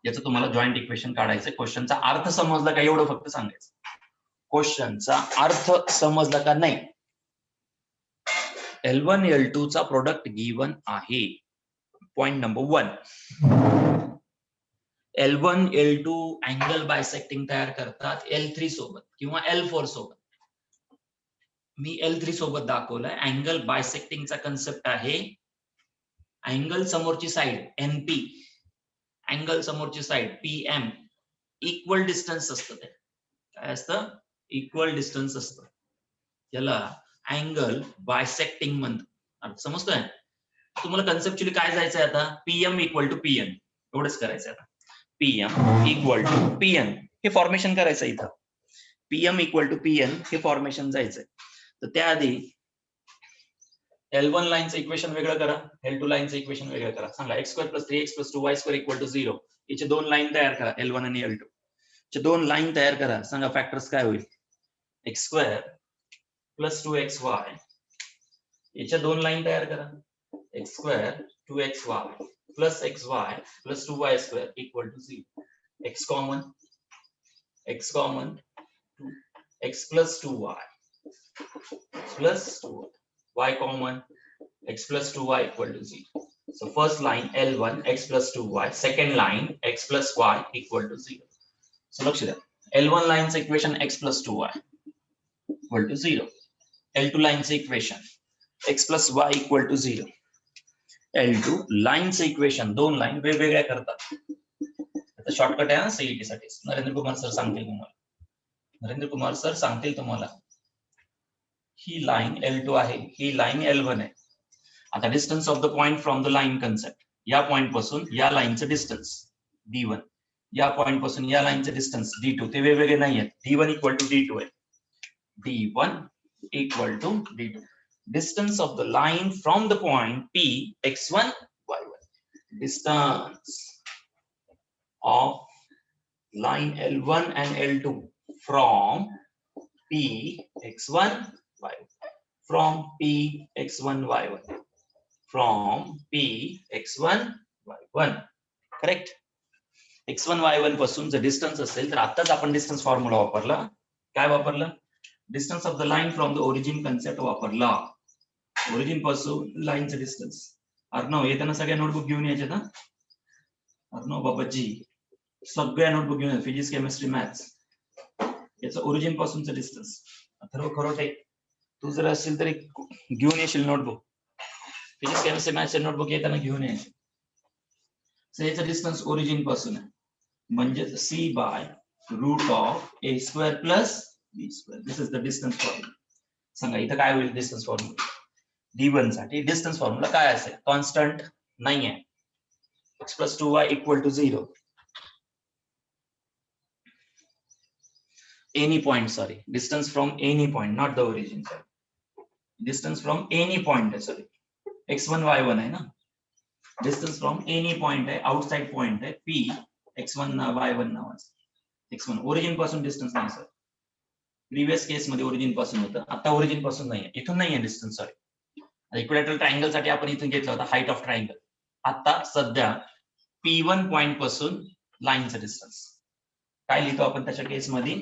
[SPEAKER 1] याचं तुम्हाला जॉईंट इक्वेशन काढायचं. क्वेश्चनचा अर्थ समजला का एवढं फक्त सांगायचं. क्वेश्चनचा अर्थ समजला का नाही. L1 L2 चा प्रोडक्ट गिवन आहे. Point number 1. L1 L2 angle बायसेक्टिंग तयार करतात L3 सोबत किंवा L4 सोबत. मी L3 सोबत दाखवलंय. अँगल बायसेक्टिंगचा कन्सेप्ट आहे अँगल समोरची साइड NP, अँगल समोरची साइड PM, इक्वल डिस्टन्स असतं. ते काय असतं? इक्वल डिस्टन्स असतं. याला अँगल बायसेक्टिंग म्हणतात. समजतोय? तुम्हाला कन्सेप्च्युअली काय जायचंय आता? PM इक्वल टू PN एवढंच करायचं आता. PM इक्वल टू PN हे फॉर्मेशन करायचं इथं. PM इक्वल टू PN हे फॉर्मेशन जायचंय. तर त्याआधी L1 लाईनचं इक्वेशन वेगळं करा, L2 लाईनचं इक्वेशन वेगळं करा. सांगा x² + 3x + 2y² = 0. याचे दोन लाईन तयार करा, L1 आणि L2 चे दोन लाईन तयार करा. सांगा फॅक्टर्स काय होईल? x² + 2xy याच्या दोन लाईन तयार करा. x² 2xy + xy + 2y² = 0. x common, x common, x + 2y + 2y, y common, x plus 2y equal to 0. So first line L1 x plus 2y, second line x plus y equal to 0. So लक्ष द्या, L1 लाईनचं equation x plus 2y equal to 0. L2 लाईनचं equation x plus y equal to 0. L2 लाईनचं equation दोन line वेगवेगळ्या करतात. आता shortcut आहे ना सीईटी साठी. नरेंद्र कुमार सर सांगतील तुम्हाला. नरेंद्र कुमार सर सांगतील तुम्हाला. ही लाईन L2 आहे, ही लाईन L1 आहे. आता distance of the point from the line concept. या पॉइंट पासून या लाईनचं डिस्टन्स D1, या पॉइंट पासून या लाईनचं डिस्टन्स D2. ते वेगवेगळे नाही आहेत. D1 इक्वल टू D2 आहे. D1 equal to D2. Distance of the line from the point P x1 y1. Distance of line L1 and L2 from P x1 y1, from P x1 y1, from P x1 y1. Correct? x1 y1 पासून जर distance असेल तर आताच आपण distance formula वापरला. काय वापरलं? Distance of the line from the origin concept वापरला. ओरिजिन पासून लाईनचं डिस्टन्स. अर्णव येताना सगळ्या नोटबुक घेऊन यायचे ना? अर्णव बाबाजी सगळ्या नोटबुक घेऊन, फिजिक्स केमिस्ट्री मॅथ्स, याचं ओरिजिन पासूनचं डिस्टन्स. अथर्व खरोटे तू जर असेल तरी घेऊन येशील नोटबुक. फिजिक्स केमिस्ट्री मॅथ्सचे नोटबुक येताना घेऊन यायचे. याचं डिस्टन्स ओरिजिन पासून आहे म्हणजे c/√(a² + b²). This is the distance formula. सांगा इथं काय होईल डिस्टन्स फॉर्म्युला? D1 साठी डिस्टन्स फॉर्म्युला काय असेल? कॉन्स्टंट नाही आहे. x + 2y = 0. any point, sorry, distance from any point, not the origin, sorry. Distance from any point, sorry, x1 y1 है ना. Distance from any point है, outside point है, P x1 y1 नावाचं. x1 origin पासून distance नाही sir. Previous केस मध्ये origin पासून होतं, आता ओरिजिन पासून नाहीये. इथून नाहीये डिस्टन्स, सॉरी. इक्विलॅटरल ट्रायंगल साठी आपण इथून घेतला होता हाईट ऑफ ट्रायंगल. आता सध्या P1 पॉइंट पासून लाईनचं डिस्टन्स काय लिहितो आपण त्याच्या केस मध्ये?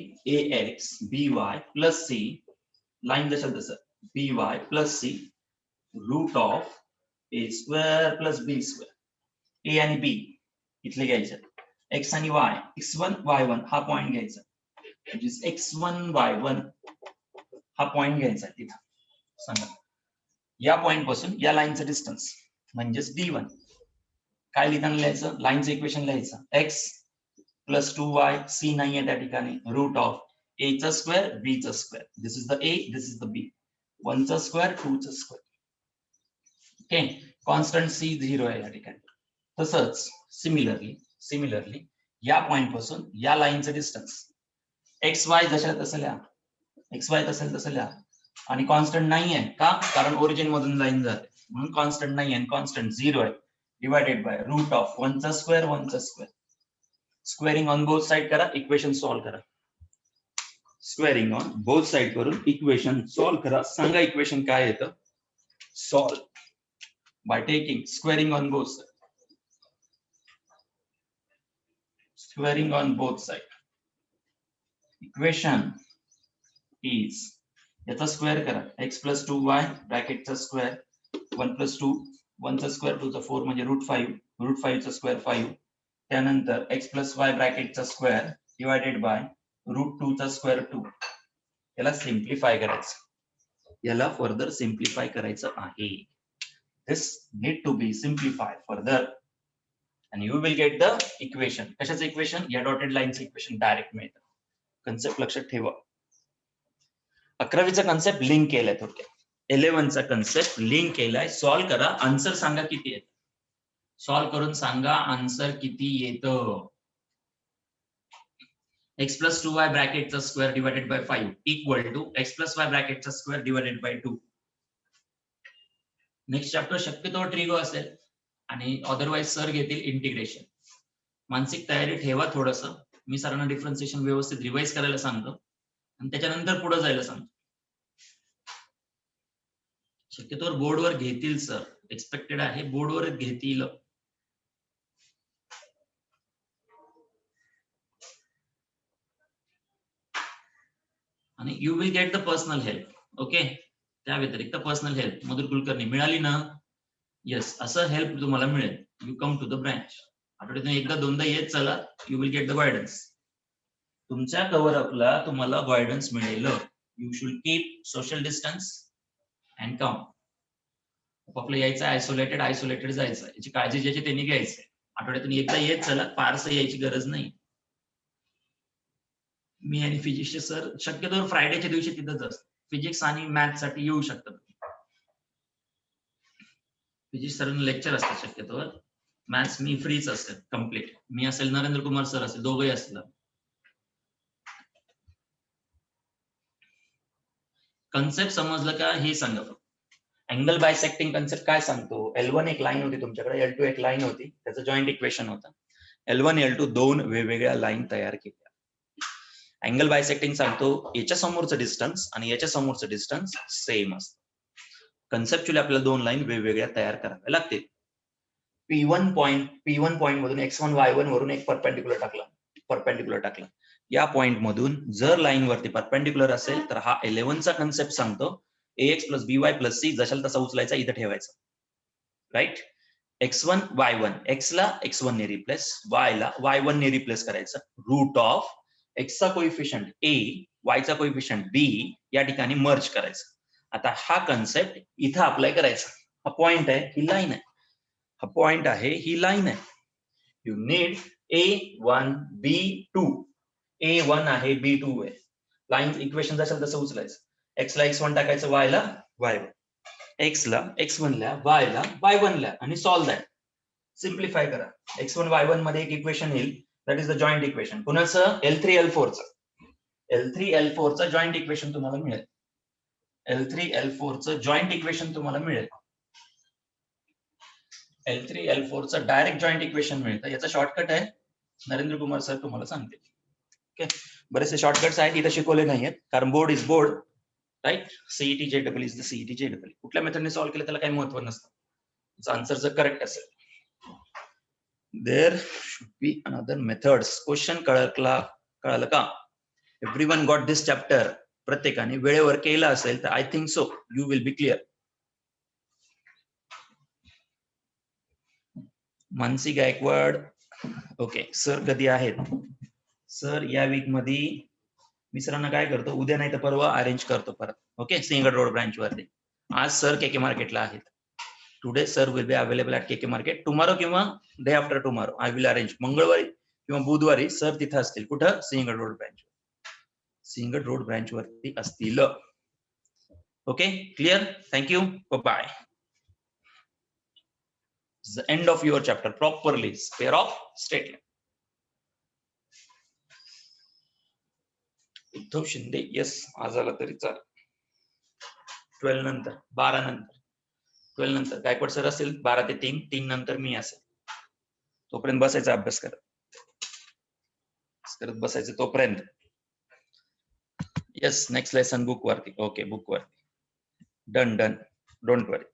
[SPEAKER 1] ax by plus c, line जसं तसं by plus c √(a² + b²). a आणि b इथले घ्यायचे, x आणि y, x1 y1 हा पॉइंट घ्यायचा, x1 y1 हा पॉइंट घ्यायचा तिथं. सांगा या पॉइंट पासून या लाईनचं डिस्टन्स म्हणजेच D1. काय लिहिताना लिहायचं? लाईनचं इक्वेशन लिहायचं x + 2y, c नाही आहे त्या ठिकाणी, √(a², b²). This is the a, this is the b. 1² 2². Okay, constant c 0 आहे या ठिकाणी. तसंच सिमिलरली या पॉइंट पासून या लाईनचं डिस्टन्स xy जशा तसं लिहा, xy तसं लिहा. आणि कॉन्स्टंट नाही आहे का? कारण ओरिजिन मधून लाईन जाते म्हणून कॉन्स्टंट नाही आहे. कॉन्स्टंट 0 आहे. Divided by √(1², 1²). Squaring on both side करा, इक्वेशन सॉल्व्ह करा. स्क्वेअरिंग ऑन बोथ साइड करून इक्वेशन सॉल्व्ह करा. सांगा इक्वेशन काय येतं? Solve by taking squaring on both sides. Squaring on both sides. Equation is याचा स्क्वेअर करा x plus 2y ब्रॅकेटचा स्क्वेअर 1 plus 2 1 चा स्क्वेअर 2 चा 4 म्हणजे √5 चा स्क्वेअर 5 त्यानंतर x plus y ब्रॅकेटचा स्क्वेअर डिवायडेड बाय √2 चा स्क्वेअर 2 याला सिम्प्लिफाय करायचं याला फर्दर सिम्प्लिफाय करायचं आहे this need to be simplified further and you will get the equation कशाचं इक्वेशन या डॉटेड लाईनचं इक्वेशन डायरेक्ट मिळतं कन्सेप्ट लक्षात ठेवा 11वीचा कन्सेप्ट लिंक केलाय थोडक्यात 11चा कन्सेप्ट लिंक केलाय सॉल्व्ह करा आन्सर सांगा किती येतं सॉल्व्ह करून सांगा आन्सर किती येतं x plus 2y ब्रॅकेटचा square divided by 5 equal to x plus y ब्रॅकेटचा square divided by 2 next chapter शक्यतो ट्रिगो असेल आणि अदरवाइज सर घेतील इंटिग्रेशन मानसिक तयारी ठेवा थोडस मी सरांना डिफरन्सिएशन व्यवस्थित रिवाइज करायला सांगतो आणि त्याच्यानंतर पुढे जायला सांगतो शक्यतोवर बोर्डवर घेतील सर एक्सपेक्टेड आहे बोर्डवर घेतील आणि you will get the personal help okay त्या व्यतिरिक्त पर्सनल हेल्प मधुर कुलकर्णी मिळाली ना येस असं हेल्प तुम्हाला मिळेल you come to the branch आठवड्यातून एकदा दोनदा येत चला you will get the guidance तुमच्या कव्हर अपला तुम्हाला गायडन्स मिळेल you should keep social distance and come आपलं यायचं आयसोलेटेड जायचं याची काळजी ज्याची त्यांनी घ्यायचं आठवड्यातून एकदा येत चला फारसं यायची गरज नाही मी आणि फिजिक्सचे सर शक्यतो फ्रायडेच्या दिवशी तिथंच असतं फिजिक्स आणि मॅथ साठी येऊ शकतात फिजिक्स सरांना लेक्चर असतं शक्यतोवर मॅथ्स मी फ्रीच असेल कम्प्लीट मी असेल नरेंद्र कुमार सर असेल दोघंही असतील कन्सेप्ट समजलं का हे सांगा अँगल बायसेक्टिंग कन्सेप्ट काय सांगतो L1 एक लाईन होती तुमच्याकडे L2 एक लाईन होती त्याचं जॉईंट इक्वेशन होतं L1 L2 दोन वेगवेगळ्या लाईन तयार केल्या अँगल बायसेक्टिंग सांगतो याच्या समोरचं डिस्टन्स आणि याच्या समोरचं डिस्टन्स सेम असतं कन्सेप्च्युअली आपल्याला दोन लाईन वेगवेगळ्या तयार कराव्या लागतील P1 पॉइंट मधून x1 y1 वरून एक परपेंडिक्युलर टाकला या पॉइंट मधून जर लाईन वरती परपेंडिक्युलर असेल तर हा 11चा कन्सेप्ट सांगतो ax plus by plus c जशाला तसा उचलायचा इथं ठेवायचा राईट x1 y1 x ला x1 ने रिप्लेस y ला y1 ने रिप्लेस करायचं रूट ऑफ x चा कोइफिशियंट a y चा कोइफिशियंट b या ठिकाणी मर्ज करायचं आता हा कन्सेप्ट इथं अप्लाय करायचा हा पॉइंट आहे ही लाईन आहे हा पॉइंट आहे ही लाईन आहे you need a1 b2 a1 आहे b2 आहे लाईन इक्वेशन जशाल तसं उचलायचं x ला x1 टाकायचं y ला y1 x ला x1 ला y ला y1 ला आणि सॉल्व दॅट सिम्प्लिफाय करा x1 y1 मध्ये एक इक्वेशन येईल that is the joint equation पुन्हाचं L3 L4 चं जॉईंट इक्वेशन तुम्हाला मिळेल L3 L4 चं जॉईंट इक्वेशन तुम्हाला मिळेल L3 L4 चं डायरेक्ट जॉईंट इक्वेशन मिळतं याचा शॉर्टकट आहे नरेंद्र कुमार सर तुम्हाला सांगतील ओके बरेचसे शॉर्टकट्स आहेत इथं शिकवले नाहीयेत कारण board is board right CET जेडबल इज द सीईटी जेडबल कुठल्या मेथडने सॉल्व्ह केलं त्याला काही महत्व नसतं आन्सर जर करेक्ट असेल there should be another methods question कळलं का एव्हरीवन गॉट दिस चॅप्टर प्रत्येकाने वेळेवर केलं असेल तर I think so you will be clear Mansi Gaikwad okay sir कधी आहेत सर या वीक मध्ये मी सरांना काय करतो उद्या नाही तर परवा अरेंज करतो परत ओके सिंहगड रोड ब्रांच वरती आज सर केके मार्केटला आहेत today sir will be available at KK market tomorrow किंवा day after tomorrow I will arrange मंगळवारी किंवा बुधवारी सर तिथे असतील कुठं सिंहगड रोड ब्रांच वरती असतील okay clear thank you bye the end of your chapter properly pair of straight line Uddhav Shinde yes आज आला तरी चाल 12 नंतर 12 नंतर गायकवाड सर असेल 12 ते 3 नंतर मी असेल तोपर्यंत बसायचा अभ्यास करत बसायचं तोपर्यंत यस नेक्स्ट लेसन बुक वरती ओके बुक वरती डन डोंट वरी